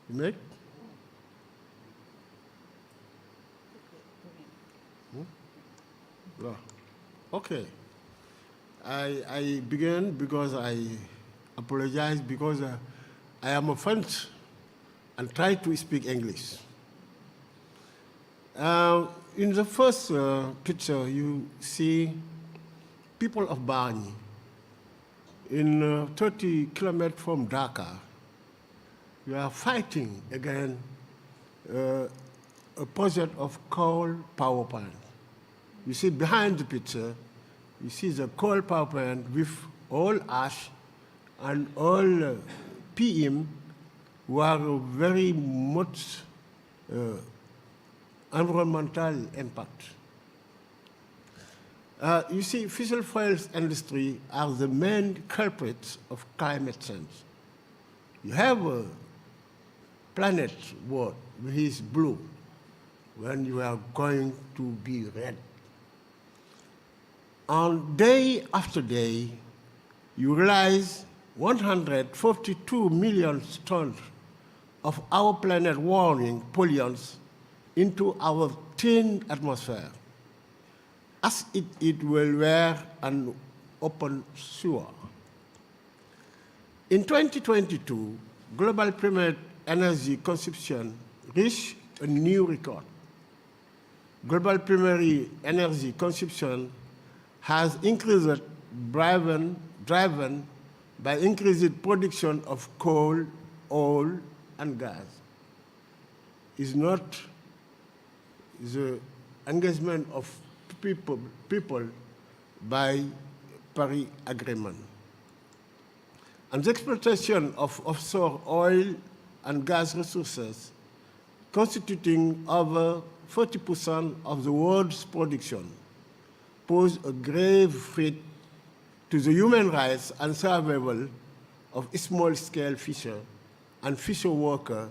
You make? No. Okay. I begin because I apologize because I am a French and try to speak English. In the first picture, you see people of Bargny in 30 kilometers from Dhaka. We are fighting against a project of coal power plant. You see behind the picture, You see the coal power plant with all ash and all PM were very much environmental impact. You see, fossil fuels industry are the main culprits of climate change. You have a planet world which is blue when you are going to be red. And day after day, you realize 142 million tons of our planet warming pollutants into our thin atmosphere, as it will wear an open sewer. In 2022, global primary energy consumption reached a new record. Global primary energy consumption has increased driven by increased production of coal, oil, and gas. It's not the engagement of people by Paris Agreement. And the exploitation of offshore oil and gas resources, constituting over 40% of the world's production, pose a grave threat to the human rights and survival of small-scale fisher and fisher workers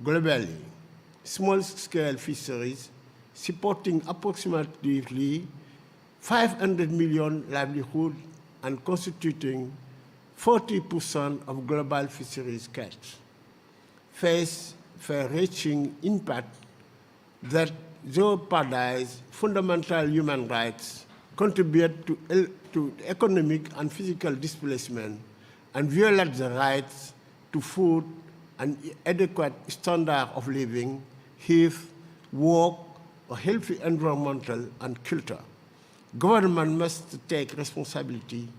globally. Small-scale fisheries supporting approximately 500 million livelihoods and constituting 40% of global fisheries catch, face far-reaching impact that jeopardize fundamental human rights, contribute to economic and physical displacement, and violate the rights to food and adequate standard of living, health, work, a healthy environmental and culture. Government must take responsibility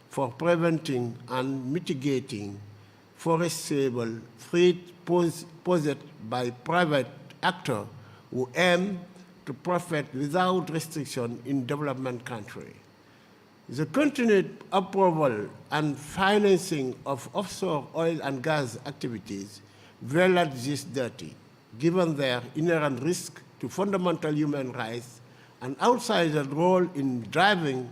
for preventing and mitigating forestable threats posed by private actors who aim to profit without restriction in development countries. The continued approval and financing of offshore oil and gas activities violate this duty, given their inherent risk to fundamental human rights and outsized role in driving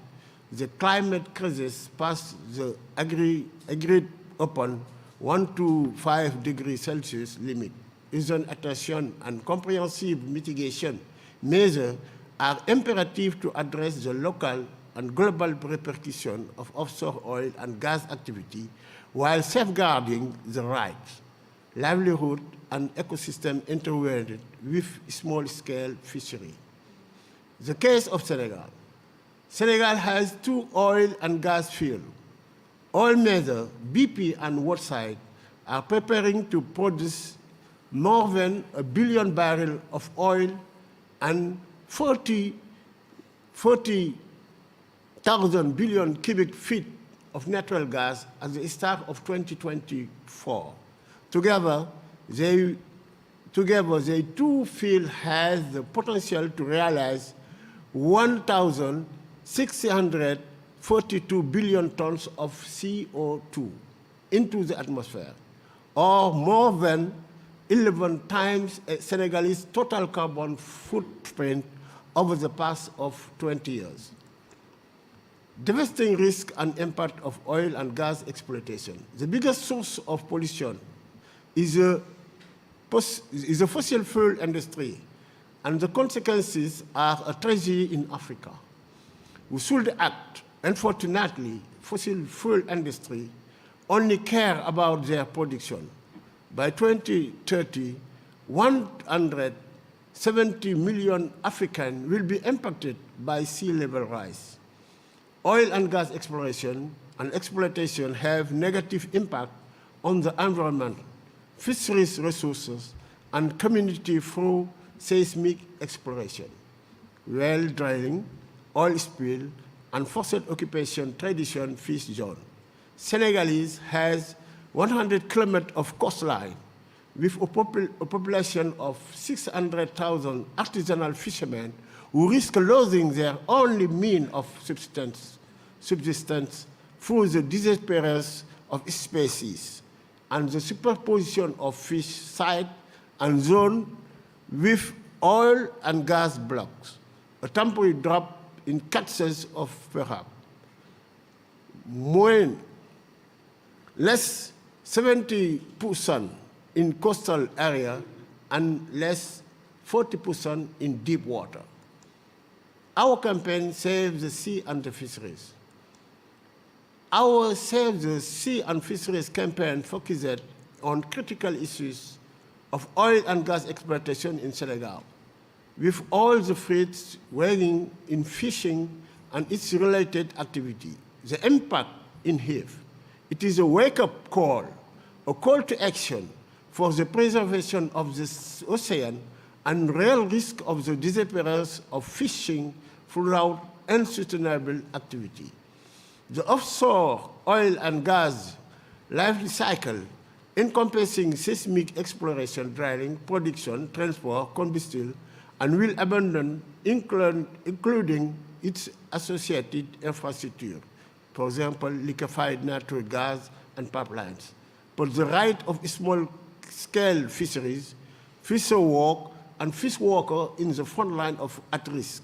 the climate crisis past the agreed upon 1 to 5 degrees Celsius limit. Urgent attention and comprehensive mitigation measures are imperative to address the local and global repercussions of offshore oil and gas activity while safeguarding the rights, livelihood, and ecosystem intertwined with small-scale fishery. The case of Senegal. Senegal has 2 oil and gas fields. Oil majors, BP and Woodside, are preparing to produce more than 1 billion barrels of oil and 40,000 billion cubic feet of natural gas at the start of 2024. Together, they two fields have the potential to realize 1,642 billion tons of CO2 into the atmosphere, or more than 11 times Senegalese total carbon footprint over the past of 20 years. Devastating risk and impact of oil and gas exploitation. The biggest source of pollution is the fossil fuel industry, and the consequences are a tragedy in Africa. We should act. Unfortunately, fossil fuel industry only care about their production. By 2030, 170 million Africans will be impacted by sea level rise. Oil and gas exploration and exploitation have negative impact on the environment, fisheries resources, and community through seismic exploration, well drilling, oil spill, and forced occupation tradition fish zone. Senegalese has 100 kilometers of coastline with a population of 600,000 artisanal fishermen who risk losing their only means of subsistence subsistence through the disappearance of species and the superposition of fish site and zone with oil and gas blocks, a temporary drop in catches of perhaps less 70% in coastal area and less 40% in deep water. Our campaign Save the Sea and the Fisheries. Our Save the Sea and Fisheries campaign focused on critical issues of oil and gas exploitation in Senegal, with all the threats weighing in fishing and its related activity. The impact in here. It is a wake-up call, a call to action for the preservation of the ocean and real risk of the disappearance of fishing throughout unsustainable activity. The offshore oil and gas life cycle, encompassing seismic exploration, drilling, production, transport, combustion, and will abandon, including its associated infrastructure, for example, liquefied natural gas and pipelines. But the right of small-scale fisheries, fisher work, and fish worker in the front line of at risk,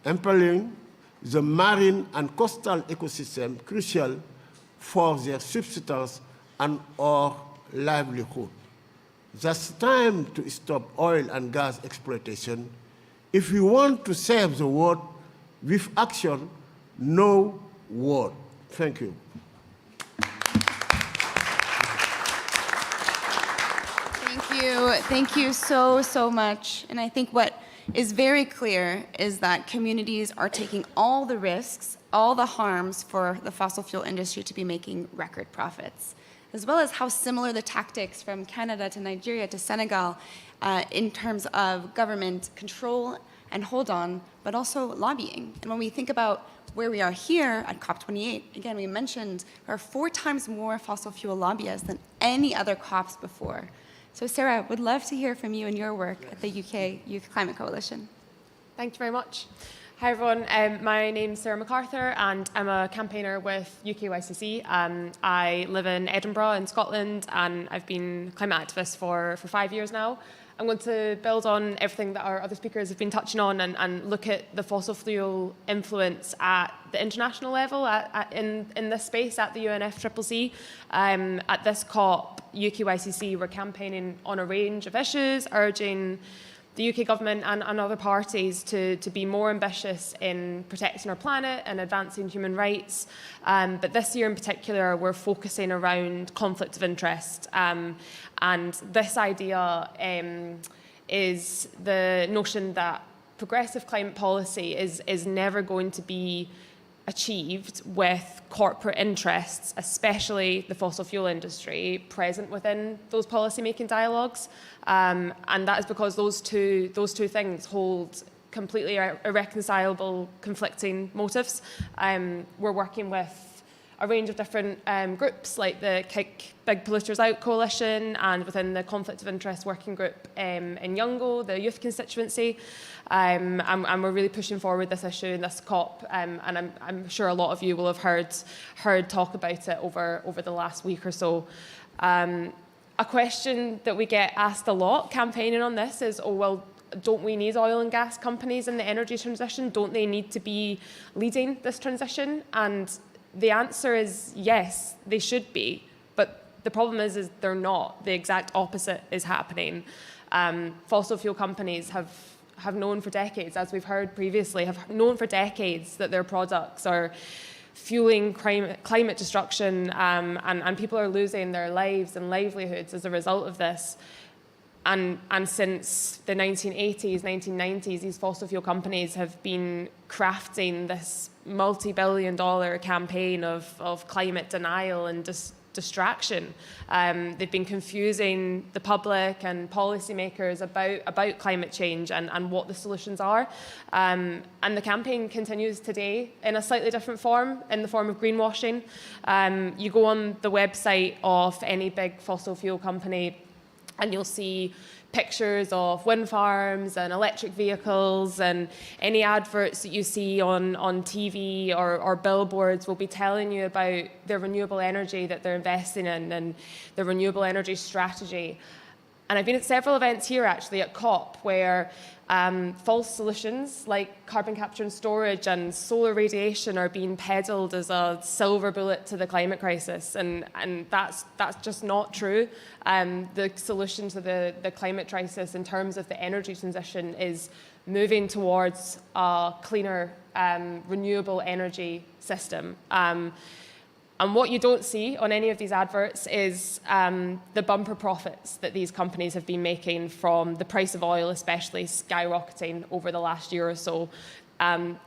empowering the marine and coastal ecosystem crucial for their subsistence and our livelihood. That's time to stop oil and gas exploitation. If we want to save the world with action, no word. Thank you. Thank you so much. And I think what is very clear is that communities are taking all the risks, all the harms for the fossil fuel industry to be making record profits, as well as how similar the tactics from Canada to Nigeria to Senegal in terms of government control and hold on, but also lobbying. And when we think about where we are here at COP28, again, we mentioned there are 4 times more fossil fuel lobbyists than any other COPs before. So Sarah, would love to hear from you and your work at the UK Youth Climate Coalition. Thank you very much. Hi everyone, my name's Sarah MacArthur and I'm a campaigner with UKYCC. I live in Edinburgh in Scotland and I've been a climate activist for 5 years now. I'm going to build on everything that our other speakers have been touching on and look at the fossil fuel influence at the international level in this space at the UNFCCC. At this COP, UKYCC, we're campaigning on a range of issues, urging the UK government and other parties to be more ambitious in protecting our planet and advancing human rights. But this year in particular, we're focusing around conflict of interest. And this idea is the notion that progressive climate policy is never going to be achieved with corporate interests, especially the fossil fuel industry, present within those policy-making dialogues. And that is because those two things hold completely irreconcilable, conflicting motives. We're working with a range of different groups like the Kick Big Polluters Out Coalition and within the Conflict of Interest Working Group in Youngo, the youth constituency. And we're really pushing forward this issue in this COP, and I'm sure a lot of you will have heard talk about it over the last week or so. A question that we get asked a lot campaigning on this is, oh, well, don't we need oil and gas companies in the energy transition? Don't they need to be leading this transition? And the answer is yes, they should be. But the problem is they're not. The exact opposite is happening. Fossil fuel companies have known for decades, as we've heard previously, have known for decades that their products are fueling climate destruction, and people are losing their lives and livelihoods as a result of this. And since the 1980s, 1990s, these fossil fuel companies have been crafting this multi-billion-dollar campaign of climate denial and distraction. They've been confusing the public and policymakers about climate change and what the solutions are. And the campaign continues today in a slightly different form, in the form of greenwashing. You go on the website of any big fossil fuel company, and you'll see pictures of wind farms and electric vehicles, and any adverts that you see on TV or billboards will be telling you about the renewable energy that they're investing in and the renewable energy strategy. And I've been at several events here actually at COP where false solutions like carbon capture and storage and solar radiation are being peddled as a silver bullet to the climate crisis, and that's just not true. The solution to the climate crisis in terms of the energy transition is moving towards a cleaner, renewable energy system. And what you don't see on any of these adverts is the bumper profits that these companies have been making from the price of oil, especially skyrocketing over the last year or so.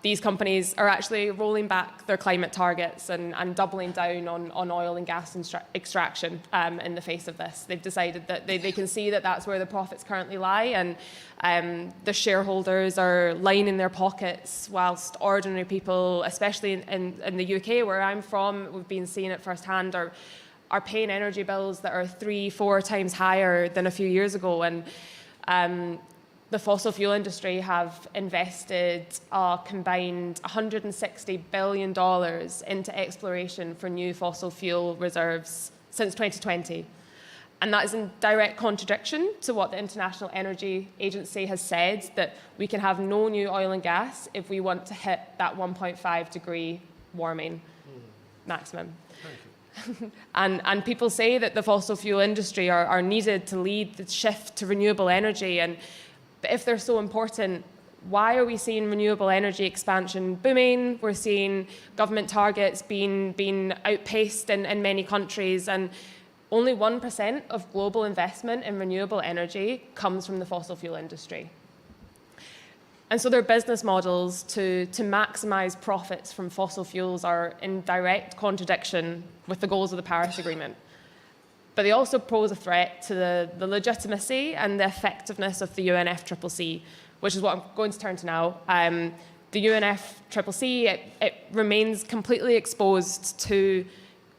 These companies are actually rolling back their climate targets and doubling down on oil and gas extraction in the face of this. They've decided that they can see that that's where the profits currently lie, and the shareholders are lining their pockets whilst ordinary people, especially in the UK where I'm from, we've been seeing it firsthand, are paying energy bills that are 3-4 times higher than a few years ago. And the fossil fuel industry have invested a combined $160 billion into exploration for new fossil fuel reserves since 2020. And that is in direct contradiction to what the International Energy Agency has said, that we can have no new oil and gas if we want to hit that 1.5 degree warming maximum. And people say that the fossil fuel industry are needed to lead the shift to renewable energy. But if they're so important, why are we seeing renewable energy expansion booming? We're seeing government targets being outpaced in many countries, and only 1% of global investment in renewable energy comes from the fossil fuel industry. And so their business models to maximize profits from fossil fuels are in direct contradiction with the goals of the Paris Agreement. But they also pose a threat to the legitimacy and the effectiveness of the UNFCCC, which is what I'm going to turn to now. The UNFCCC, it remains completely exposed to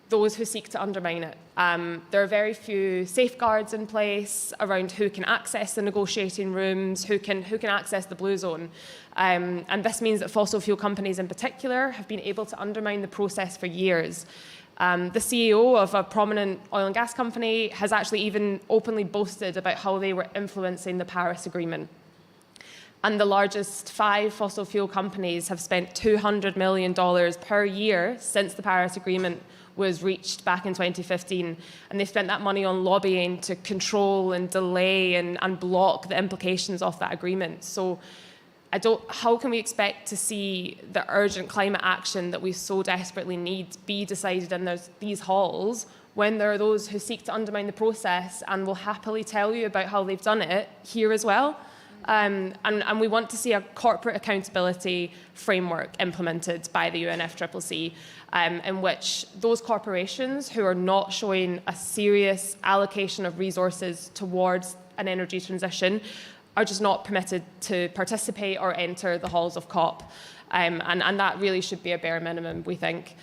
those who seek to undermine it. There are very few safeguards in place around who can access the negotiating rooms, who can access the blue zone. And this means that fossil fuel companies in particular have been able to undermine the process for years. The CEO of a prominent oil and gas company has actually even openly boasted about how they were influencing the Paris Agreement. And the largest 5 fossil fuel companies have spent $200 million per year since the Paris Agreement was reached back in 2015. And they've spent that money on lobbying to control and delay and block the implications of that agreement. So how can we expect to see the urgent climate action that we so desperately need be decided in these halls when there are those who seek to undermine the process and will happily tell you about how they've done it here as well? And we want to see a corporate accountability framework implemented by the UNFCCC in which those corporations who are not showing a serious allocation of resources towards an energy transition are just not permitted to participate or enter the halls of COP. And that really should be a bare minimum, we think.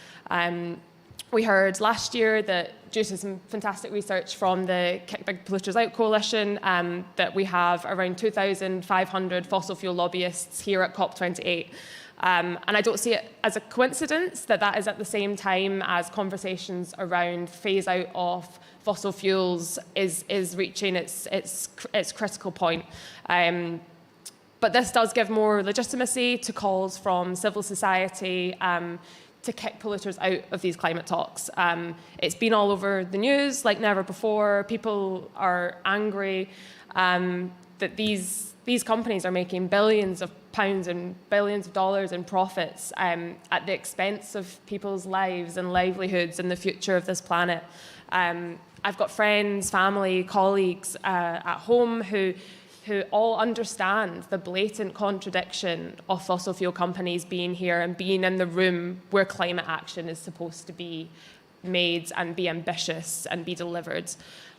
We heard last year that due to some fantastic research from the Kick Big Polluters Out Coalition, that we have around 2,500 fossil fuel lobbyists here at COP28. And I don't see it as a coincidence that is at the same time as conversations around phase out of fossil fuels is reaching its critical point. But this does give more legitimacy to calls from civil society to kick polluters out of these climate talks. It's been all over the news like never before. People are angry that these companies are making billions of pounds and billions of dollars in profits at the expense of people's lives and livelihoods and the future of this planet. I've got friends, family, colleagues at home who all understand the blatant contradiction of fossil fuel companies being here and being in the room where climate action is supposed to be made and be ambitious and be delivered.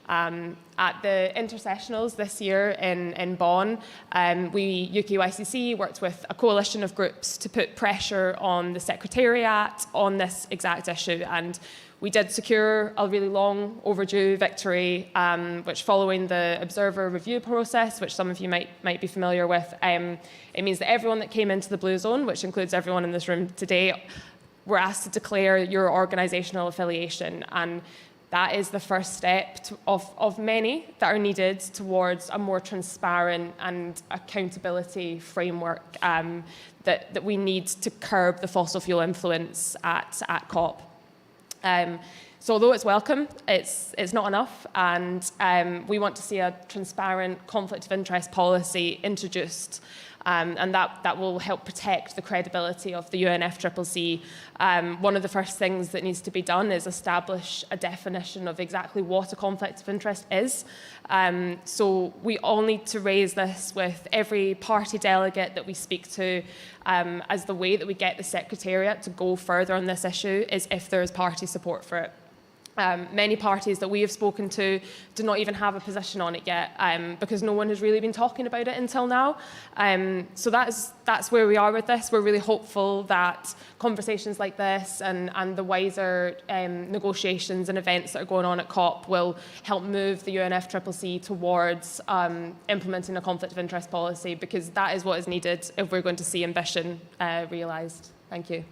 At the intersessionals this year in Bonn, we, UKYCC, worked with a coalition of groups to put pressure on the Secretariat on this exact issue, and we did secure a really long overdue victory, which, following the observer review process, which some of you might be familiar with, it means that everyone that came into the Blue Zone, which includes everyone in this room today, were asked to declare your organisational affiliation, and that is the first step of many that are needed towards a more transparent and accountability framework that we need to curb the fossil fuel influence at COP. So although it's welcome, it's not enough, and we want to see a transparent conflict of interest policy introduced, and that will help protect the credibility of the UNFCCC. One of the first things that needs to be done is establish a definition of exactly what a conflict of interest is. So we all need to raise this with every party delegate that we speak to, as the way that we get the Secretariat to go further on this issue is if there is party support for it. Many parties that we have spoken to do not even have a position on it yet, because no one has really been talking about it until now. So that's where we are with this. We're really hopeful that conversations like this and the wider negotiations and events that are going on at COP will help move the UNFCCC towards implementing a conflict of interest policy, because that is what is needed if we're going to see ambition realised. Thank you.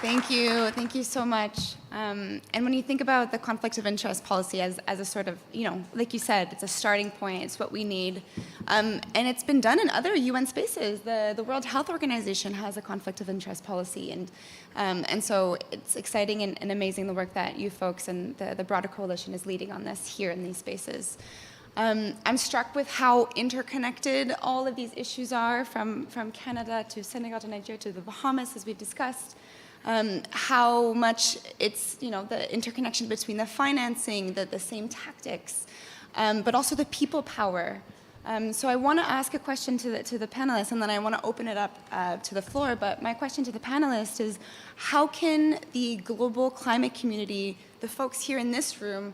Thank you. Thank you so much. And when you think about the conflict of interest policy as a sort of, like you said, it's a starting point, it's what we need. And it's been done in other UN spaces. The World Health Organization has a conflict of interest policy. And so it's exciting and amazing the work that you folks and the broader coalition is leading on this here in these spaces. I'm struck with how interconnected all of these issues are, from Canada to Senegal to Nigeria to the Bahamas, as we've discussed. How much it's, the interconnection between the financing, the same tactics, but also the people power. So I want to ask a question to the panelists, and then I want to open it up to the floor. But my question to the panelists is, how can the global climate community, the folks here in this room,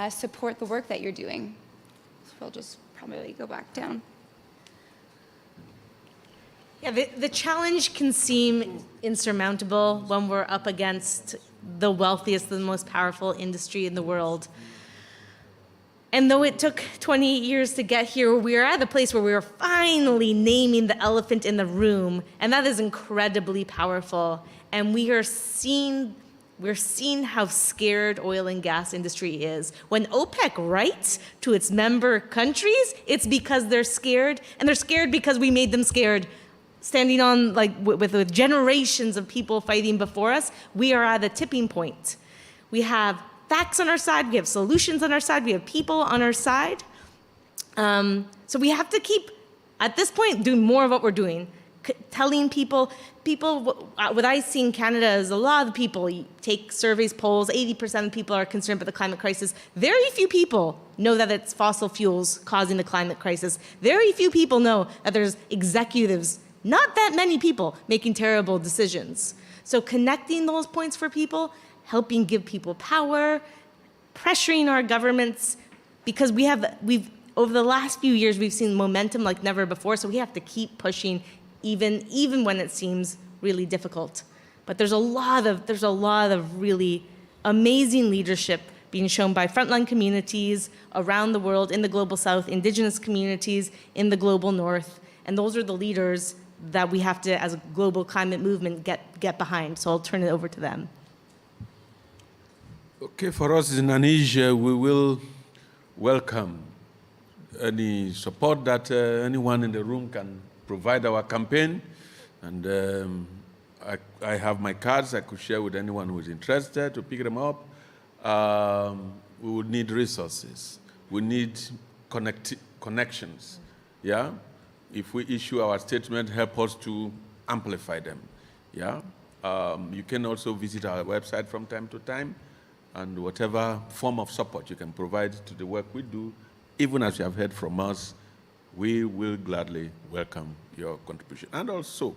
support the work that you're doing? So we'll just probably go back down. Yeah, the challenge can seem insurmountable when we're up against the wealthiest, the most powerful industry in the world. And though it took 20 years to get here, we're at the place where we're finally naming the elephant in the room, and that is incredibly powerful. And we're seeing how scared oil and gas industry is. When OPEC writes to its member countries, it's because they're scared, and they're scared because we made them scared. Standing on, with generations of people fighting before us, we are at a tipping point. We have facts on our side, we have solutions on our side, we have people on our side. So we have to keep, at this point, doing more of what we're doing. Telling people, what I see in Canada is a lot of people, you take surveys, polls, 80% of people are concerned about the climate crisis. Very few people know that it's fossil fuels causing the climate crisis. Very few people know that there's executives, not that many people, making terrible decisions. So connecting those points for people, helping give people power, pressuring our governments, because we've over the last few years, we've seen momentum like never before, so we have to keep pushing even when it seems really difficult. But there's a lot of really amazing leadership being shown by frontline communities around the world, in the global south, Indigenous communities in the global north, and those are the leaders that we have to, as a global climate movement, get behind. So I'll turn it over to them. Okay, for us in Indonesia, we will welcome any support that anyone in the room can provide our campaign. And I have my cards I could share with anyone who is interested to pick them up. We would need resources. We need connections, yeah? If we issue our statement, help us to amplify them, yeah? You can also visit our website from time to time, and whatever form of support you can provide to the work we do, even as you have heard from us, we will gladly welcome your contribution. And also,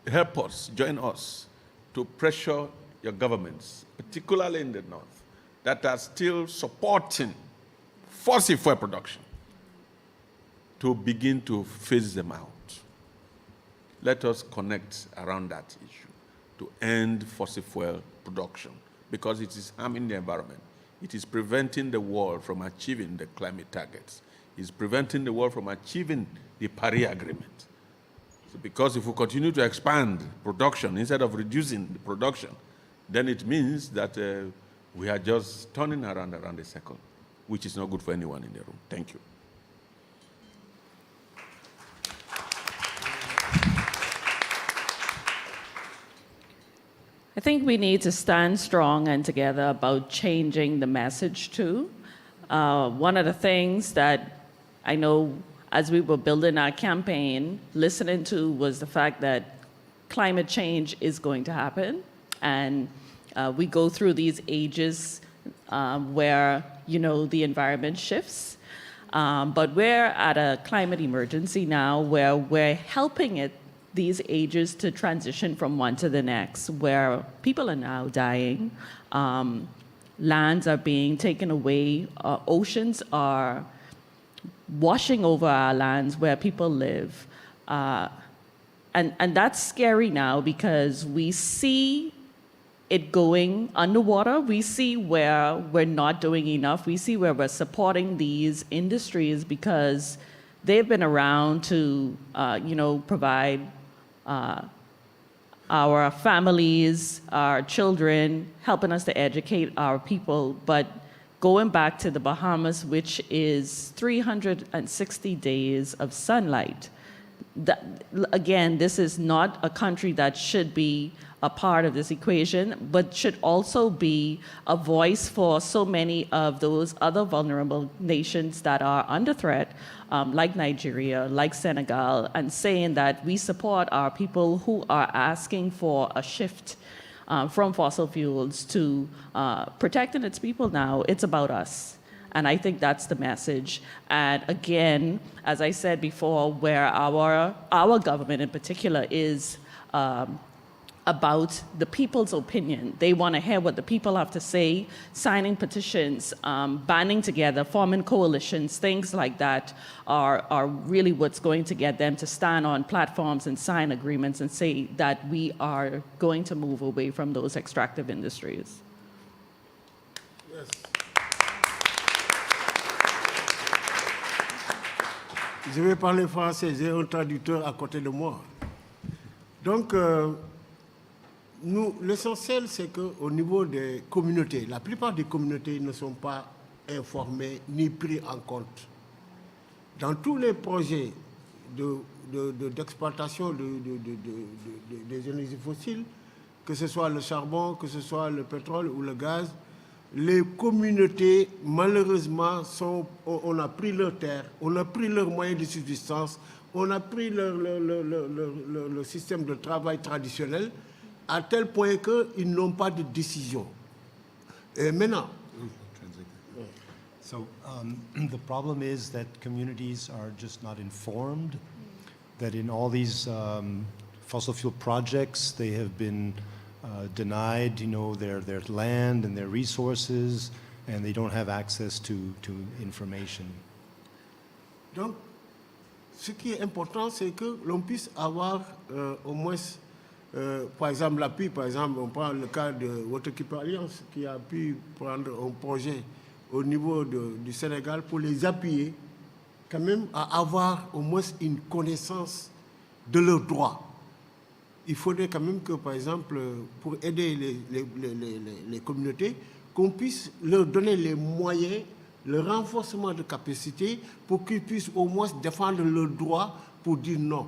help us, join us to pressure your governments, particularly in the north, that are still supporting fossil fuel production, to begin to phase them out. Let us connect around that issue to end fossil fuel production, because it is harming the environment. It is preventing the world from achieving the climate targets. It's preventing the world from achieving the Paris Agreement. So because if we continue to expand production instead of reducing the production, then it means that we are just turning around a circle, which is not good for anyone in the room. Thank you. I think we need to stand strong and together about changing the message too. One of the things that I know as we were building our campaign, listening to was the fact that climate change is going to happen. And we go through these ages where, the environment shifts. But we're at a climate emergency now where we're helping these ages to transition from one to the next, where people are now dying, lands are being taken away, oceans are washing over our lands where people live. And that's scary now because we see it going underwater. We see where we're not doing enough. We see where we're supporting these industries because they've been around to, provide our families, our children, helping us to educate our people. But going back to the Bahamas, which is 360 days of sunlight, again, this is not a country that should be a part of this equation, but should also be a voice for so many of those other vulnerable nations that are under threat, like Nigeria, like Senegal, and saying that we support our people who are asking for a shift from fossil fuels to protecting its people now. It's about us. And I think that's the message. And again, as I said before, where our government in particular is about the people's opinion. They want to hear what the people have to say, signing petitions, banding together, forming coalitions, things like that are really what's going to get them to stand on platforms and sign agreements and say that we are going to move away from those extractive industries. Yes. Je vais parler français, j'ai un traducteur à côté de moi. Donc, l'essentiel, c'est qu'au niveau des communautés, la plupart des communautés ne sont pas informées ni pris en compte. Dans tous les projets d'exploitation des énergies fossiles, que ce soit le charbon, que ce soit le pétrole ou le gaz, les communautés, malheureusement, on a pris leurs terres, on a pris leurs moyens de subsistance, on a pris le système de travail traditionnel, à tel point qu'ils n'ont pas de décision. Et maintenant... So the problem is that communities are just not informed, that in all these fossil fuel projects, they have been denied, their land and their resources, and they don't have access to information. Donc, ce qui est important, c'est que l'on puisse avoir au moins, par exemple, l'appui. Par exemple, on prend le cas de Waterkeeper Alliance, qui a pu prendre un projet au niveau du Sénégal pour les appuyer, quand même, à avoir au moins une connaissance de leurs droits. Il faudrait quand même que, par exemple, pour aider les communautés, qu'on puisse leur donner les moyens, le renforcement de capacité pour qu'ils puissent au moins défendre leurs droits pour dire non.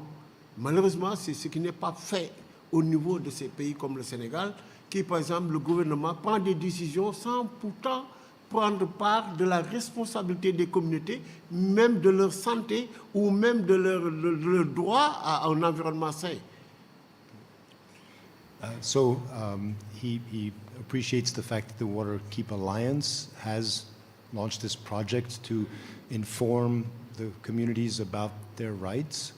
Malheureusement, c'est ce qui n'est pas fait au niveau de ces pays comme le Sénégal, qui, par exemple, le gouvernement prend des décisions sans pourtant prendre part de la responsabilité des communautés, même de leur santé ou même de leur droit à un environnement sain. So he appreciates the fact that the Waterkeeper Alliance has launched this project to inform the communities about their rights,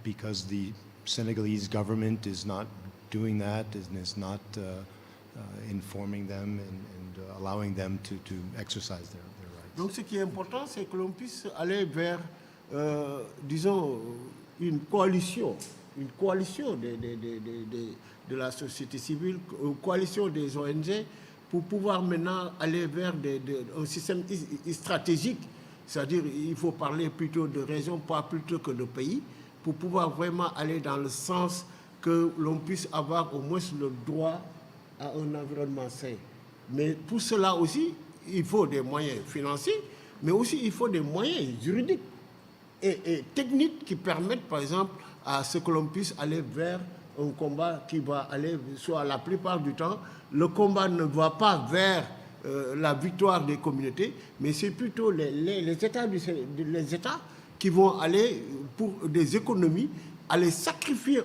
because the Senegalese government is not doing that and is not informing them and allowing them to exercise their rights. Donc ce qui est important, c'est que l'on puisse aller vers, disons, une coalition de la société civile, une coalition des ONG, pour pouvoir maintenant aller vers un système stratégique, c'est-à-dire il faut parler plutôt de région, pas plutôt que de pays, pour pouvoir vraiment aller dans le sens que l'on puisse avoir au moins le droit à un environnement sain. Mais pour cela aussi, il faut des moyens financiers, mais aussi il faut des moyens juridiques et techniques qui permettent, par exemple, à ce que l'on puisse aller vers un combat qui va aller, soit la plupart du temps, le combat ne va pas vers la victoire des communautés, mais c'est plutôt les États qui vont aller, pour des économies, aller sacrifier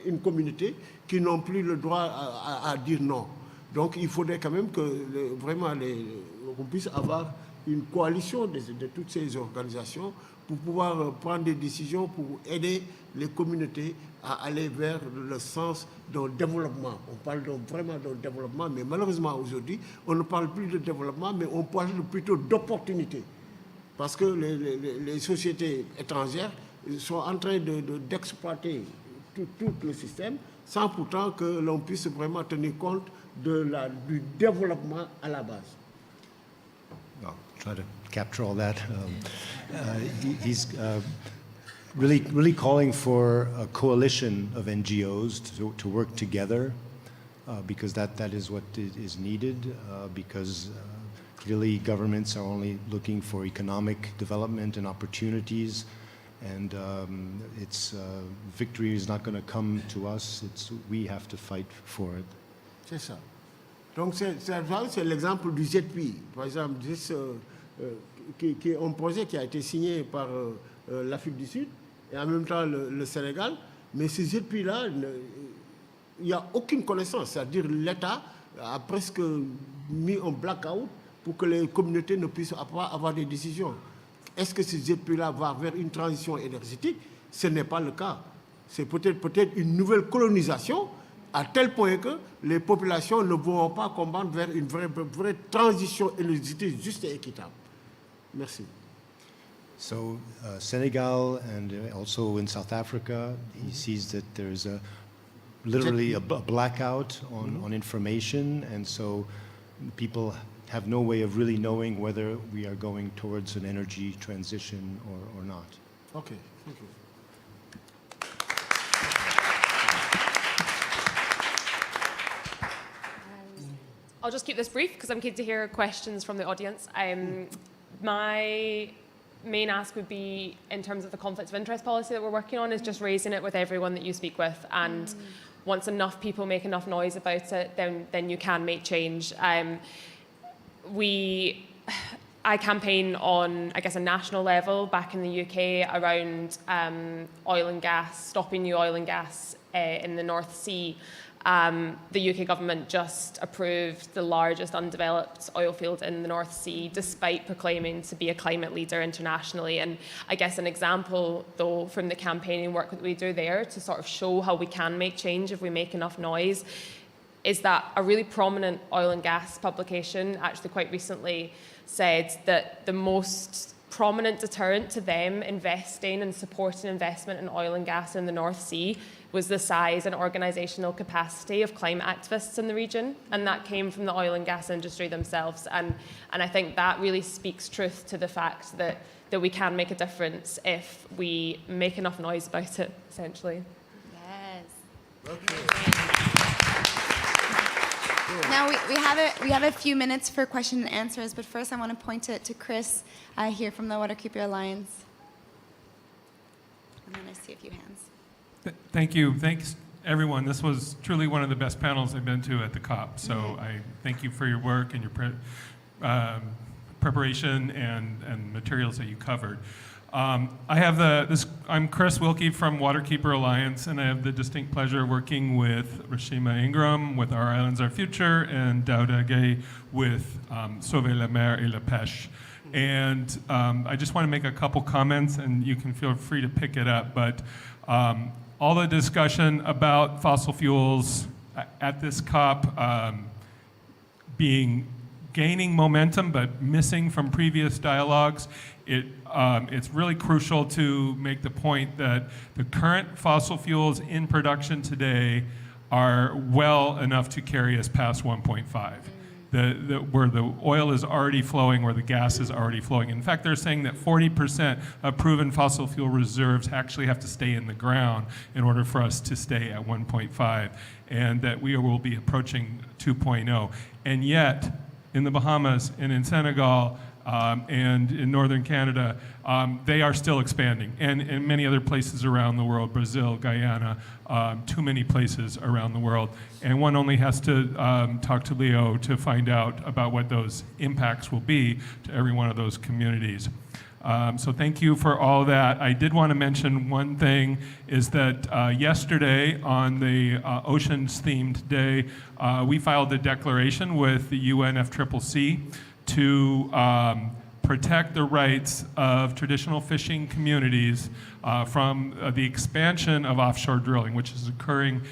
une communauté qui n'ont plus le droit à dire non. Donc il faudrait quand même que qu'on puisse avoir une coalition de toutes ces organisations pour pouvoir prendre des décisions pour aider les communautés à aller vers le sens d'un développement. On parle vraiment d'un développement, mais malheureusement aujourd'hui, on ne parle plus de développement, mais on parle plutôt d'opportunité. Parce que les sociétés étrangères sont en train d'exploiter tout le système sans pourtant que l'on puisse vraiment tenir compte du développement à la base. I'll try to capture all that. He's really calling for a coalition of NGOs to work together because that is what is needed because clearly governments are only looking for economic development and opportunities and victory is not going to come to us. We have to fight for it. C'est ça. Donc c'est l'exemple du ZPI, par exemple, qui est un projet qui a été signé par l'Afrique du Sud et en même temps le Sénégal. Mais ce ZPI-là, il n'y a aucune connaissance. C'est-à-dire l'État a presque mis un blackout pour que les communautés ne puissent pas avoir des décisions. Est-ce que ce ZPI-là va vers une transition énergétique? Ce n'est pas le cas. C'est peut-être une nouvelle colonisation à tel point que les populations ne vont pas combattre vers une vraie transition énergétique juste et équitable. Merci. So Senegal and also in South Africa, he sees that there's literally a blackout on information, and so people have no way of really knowing whether we are going towards an energy transition or not. Okay, thank you. I'll just keep this brief because I'm keen to hear questions from the audience. My main ask would be, in terms of the conflict of interest policy that we're working on, is just raising it with everyone that you speak with. And once enough people make enough noise about it, then you can make change. I campaign on, I guess, a national level back in the UK around oil and gas, stopping new oil and gas in the North Sea. The UK government just approved the largest undeveloped oil field in the North Sea, despite proclaiming to be a climate leader internationally. And I guess an example, though, from the campaigning work that we do there to sort of show how we can make change if we make enough noise, is that a really prominent oil and gas publication actually quite recently said that the most prominent deterrent to them investing and supporting investment in oil and gas in the North Sea was the size and organisational capacity of climate activists in the region, and that came from the oil and gas industry themselves. And I think that really speaks truth to the fact that we can make a difference if we make enough noise about it, essentially. Yes. Okay. Now we have a few minutes for question and answers, but first I want to point it to Chris here from the Waterkeeper Alliance. And then I see a few hands. Thank you. Thanks, everyone. This was truly one of the best panels I've been to at the COP. So I thank you for your work and your preparation and materials that you covered. I'm Chris Wilkie from Waterkeeper Alliance, and I have the distinct pleasure of working with Rashima Ingram with Our Islands, Our Future, and Dauda Gay with Sauver la Mer et la Pêche. And I just want to make a couple comments, and you can feel free to pick it up. But all the discussion about fossil fuels at this COP gaining momentum but missing from previous dialogues, it's really crucial to make the point that the current fossil fuels in production today are well enough to carry us past 1.5. Where the oil is already flowing, where the gas is already flowing. In fact, they're saying that 40% of proven fossil fuel reserves actually have to stay in the ground in order for us to stay at 1.5, and that we will be approaching 2.0. And yet, in the Bahamas and in Senegal and in northern Canada, they are still expanding. And in many other places around the world, Brazil, Guyana, too many places around the world. And one only has to talk to Leo to find out about what those impacts will be to every one of those communities. So thank you for all that. I did want to mention one thing, is that yesterday on the Oceans-themed day, we filed a declaration with the UNFCCC to protect the rights of traditional fishing communities from the expansion of offshore drilling, which is occurring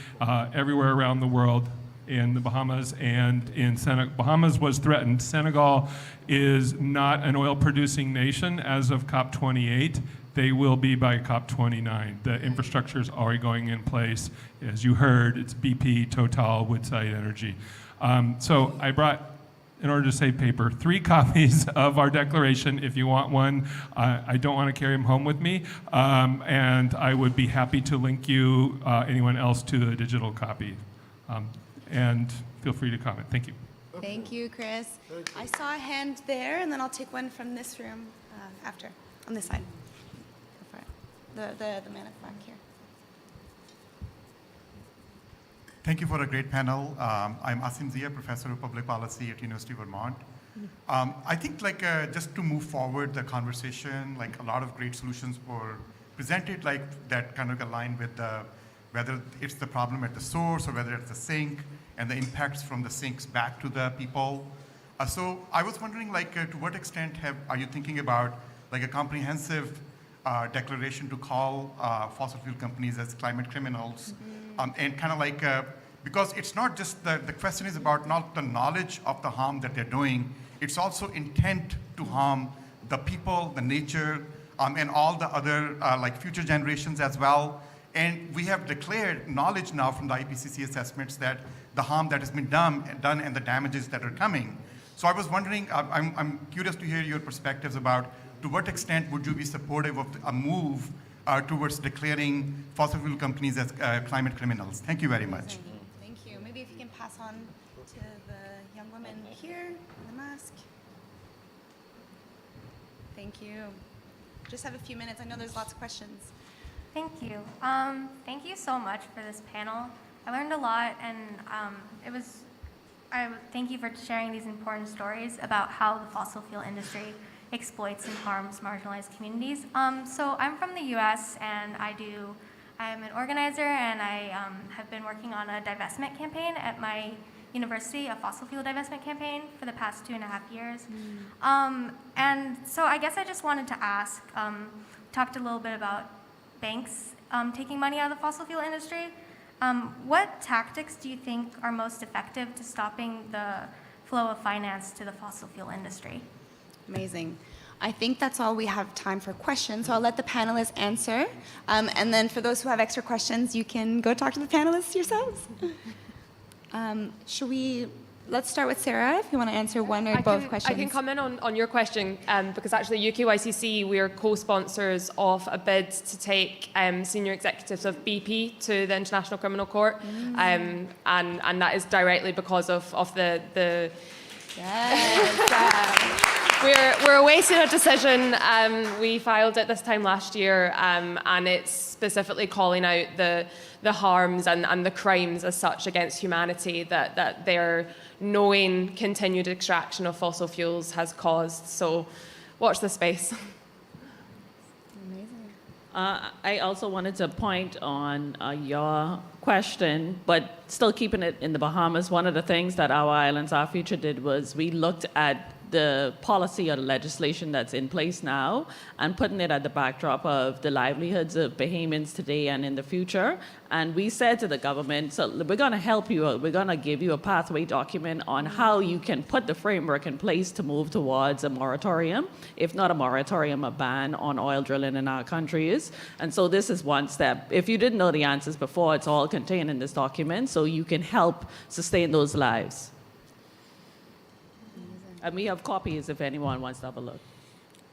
everywhere around the world, in the Bahamas and in Senegal. Bahamas was threatened. Senegal is not an oil-producing nation as of COP28. They will be by COP29. The infrastructure is already going in place. As you heard, it's BP, Total, Woodside Energy. So I brought, in order to save paper, 3 copies of our declaration. If you want one, I don't want to carry them home with me, and I would be happy to link you, anyone else, to the digital copy. And feel free to comment. Thank you. Thank you, Chris. I saw a hand there, and then I'll take one from this room after, on this side. Go for it. The man at the back here. Thank you for a great panel. I'm Asim Zia, Professor of Public Policy at University of Vermont. I think just to move forward the conversation, a lot of great solutions were presented that kind of align with whether it's the problem at the source or whether it's the sink and the impacts from the sinks back to the people. So I was wondering to what extent are you thinking about a comprehensive declaration to call fossil fuel companies as climate criminals? And kind of because it's not just the question is about not the knowledge of the harm that they're doing, it's also intent to harm the people, the nature, and all the other future generations as well. And we have declared knowledge now from the IPCC assessments that the harm that has been done and the damages that are coming. So I was wondering, I'm curious to hear your perspectives about to what extent would you be supportive of a move towards declaring fossil fuel companies as climate criminals? Thank you very much. Thank you. Maybe if you can pass on to the young woman here in the mask. Thank you. Just have a few minutes. I know there's lots of questions. Thank you. Thank you so much for this panel. I learned a lot, and thank you for sharing these important stories about how the fossil fuel industry exploits and harms marginalized communities. So I'm from the US, and I'm an organizer, and I have been working on a divestment campaign at my university, a fossil fuel divestment campaign for the past 2.5 years. And so I guess I just wanted to ask, talked a little bit about banks taking money out of the fossil fuel industry. What tactics do you think are most effective to stopping the flow of finance to the fossil fuel industry? Amazing. I think that's all we have time for questions, so I'll let the panelists answer. And then for those who have extra questions, you can go talk to the panelists yourselves. Let's start with Sarah, if you want to answer one or both questions. I can come in on your question, because actually UKYCC, we are co-sponsors of a bid to take senior executives of BP to the International Criminal Court, and that is directly because of the Yes. We're awaiting a decision. We filed it this time last year, and it's specifically calling out the harms and the crimes as such against humanity that their knowing continued extraction of fossil fuels has caused. So watch the space. Amazing. I also wanted to point on your question, but still keeping it in the Bahamas. One of the things that Our Islands, Our Future did was we looked at the policy or the legislation that's in place now and putting it at the backdrop of the livelihoods of Bahamians today and in the future. And we said to the government, so we're going to help you, we're going to give you a pathway document on how you can put the framework in place to move towards a moratorium, if not a moratorium, a ban on oil drilling in our countries. And so this is one step. If you didn't know the answers before, it's all contained in this document, so you can help sustain those lives. And we have copies if anyone wants to have a look.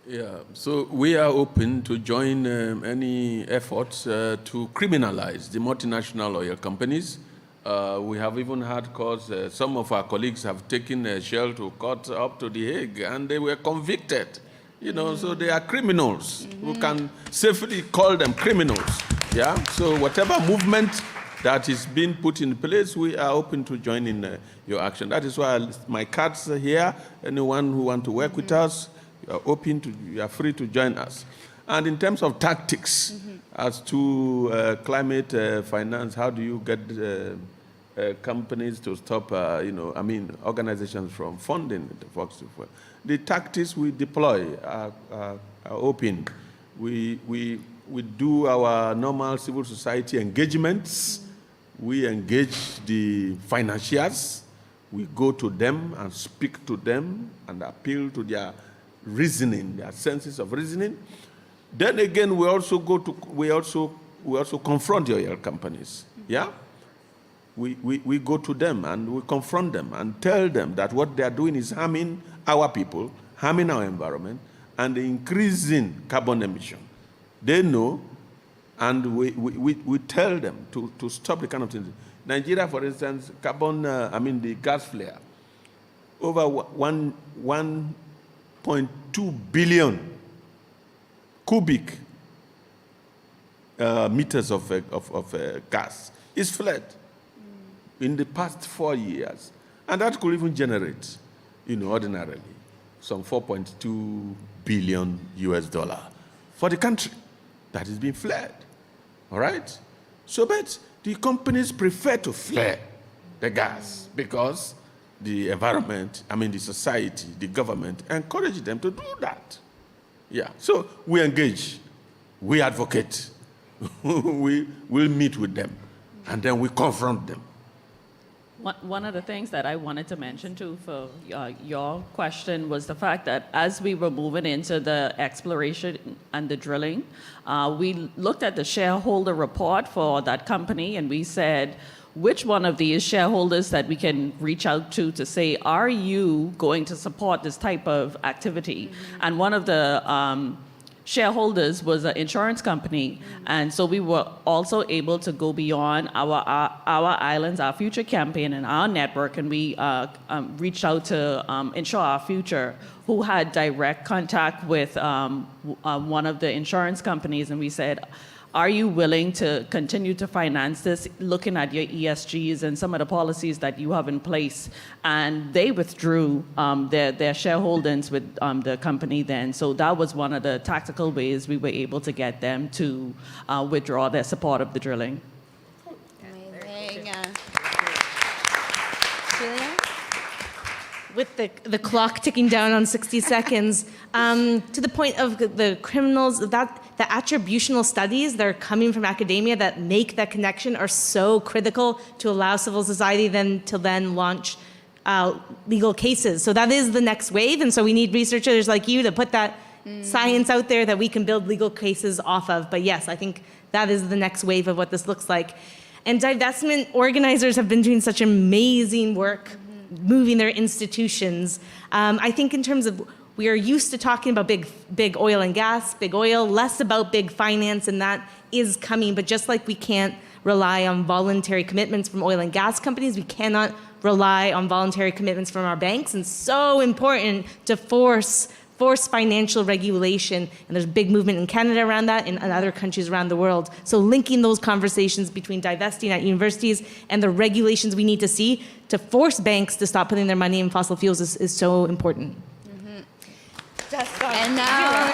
Yeah, so we are open to join any efforts to criminalize the multinational oil companies. We have even had calls, some of our colleagues have taken Shell to court up to The Hague, and they were convicted. You know, so they are criminals. We can safely call them criminals. Yeah, so whatever movement that is being put in place, we are open to join in your action. That is why my cards are here. Anyone who wants to work with us, you are free to join us. And in terms of tactics, as to climate finance, how do you get companies to stop, organizations from funding the fossil fuel? The tactics we deploy are open. We do our normal civil society engagements. We engage the financiers. We go to them and speak to them and appeal to their reasoning, their senses of reasoning. Then again, we also confront the oil companies. Yeah, we go to them and we confront them and tell them that what they are doing is harming our people, harming our environment, and increasing carbon emission. They know. And we tell them to stop the kind of things. Nigeria, for instance, the gas flare, over 1.2 billion cubic meters of gas is fled in the past 4 years. And that could even generate, ordinarily, some $4.2 billion for the country that is being fled. All right? So, but the companies prefer to flare the gas because the environment, the society, the government encourage them to do that. Yeah. So we engage, we advocate, we'll meet with them, and then we confront them. One of the things that I wanted to mention too for your question was the fact that as we were moving into the exploration and the drilling, we looked at the shareholder report for that company and we said, which one of these shareholders that we can reach out to say, are you going to support this type of activity? And one of the shareholders was an insurance company, and so we were also able to go beyond our islands, our future campaign, and our network, and we reached out to Insure Our Future, who had direct contact with one of the insurance companies, and we said, are you willing to continue to finance this, looking at your ESGs and some of the policies that you have in place? And they withdrew their shareholdings with the company then. So that was one of the tactical ways we were able to get them to withdraw their support of the drilling. Amazing. Julia? With the clock ticking down on 60 seconds, to the point of the criminals, the attributional studies that are coming from academia that make that connection are so critical to allow civil society to launch legal cases. So that is the next wave, and so we need researchers like you to put that science out there that we can build legal cases off of. But yes, I think that is the next wave of what this looks like. And divestment organizers have been doing such amazing work moving their institutions. I think in terms of, we are used to talking about big oil and gas, big oil, less about big finance, and that is coming. But just like we can't rely on voluntary commitments from oil and gas companies, we cannot rely on voluntary commitments from our banks. And so important to force financial regulation. And there's a big movement in Canada around that and other countries around the world. So linking those conversations between divesting at universities and the regulations we need to see to force banks to stop putting their money in fossil fuels is so important. And now,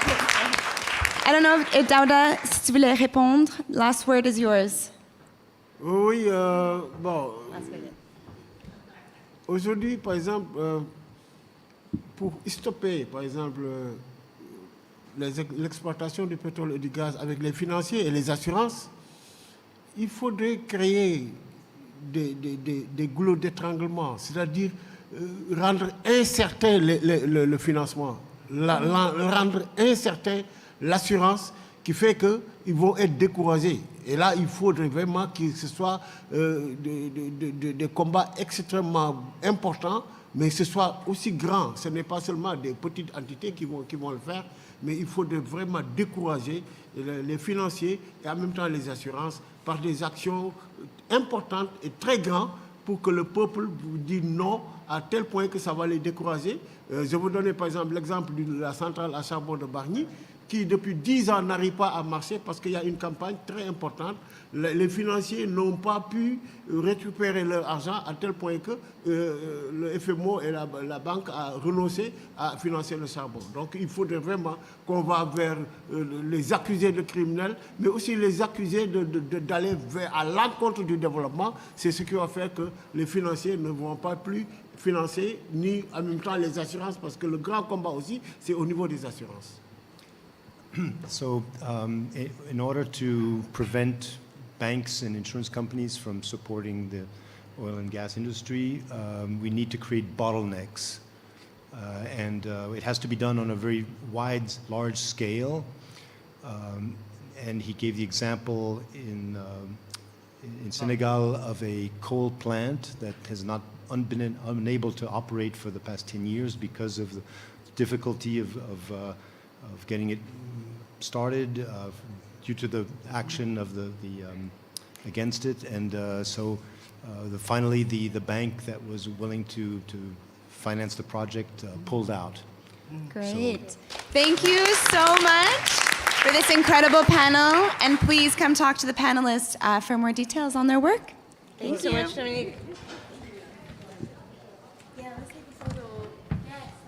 I don't know, Dauda, si tu voulais répondre, last word is yours. Oui, bon. Aujourd'hui, par exemple, pour stopper, par exemple, l'exploitation du pétrole et du gaz avec les financiers et les assurances, il faudrait créer des goulots d'étranglement, c'est-à-dire rendre incertain le financement, rendre incertain l'assurance qui fait qu'ils vont être découragés. Et là, il faudrait vraiment que ce soit des combats extrêmement importants, mais que ce soit aussi grand. Ce n'est pas seulement des petites entités qui vont le faire, mais il faudrait vraiment décourager les financiers et en même temps les assurances par des actions importantes et très grandes pour que le peuple dise non à tel point que ça va les décourager. Je vous donne par exemple l'exemple de la centrale à charbon de Bargny, qui depuis 10 ans n'arrive pas à marcher parce qu'il y a une campagne très importante. Les financiers n'ont pas pu récupérer leur argent à tel point que le FMO et la banque a renoncé à financer le charbon. Donc il faudrait vraiment qu'on va vers les accusés de criminels, mais aussi les accusés d'aller à l'encontre du développement. C'est ce qui va faire que les financiers ne vont pas plus financer, ni en même temps les assurances, parce que le grand combat aussi, c'est au niveau des assurances. So, in order to prevent banks and insurance companies from supporting the oil and gas industry, we need to create bottlenecks. And it has to be done on a very large scale. And he gave the example in Senegal of a coal plant that has not been unable to operate for the past 10 years because of the difficulty of getting it started due to the action of the against it, and finally the bank that was willing to finance the project pulled out. Great. Thank you so much for this incredible panel, and please come talk to the panelists for more details on their work. Thanks so much, Dominique.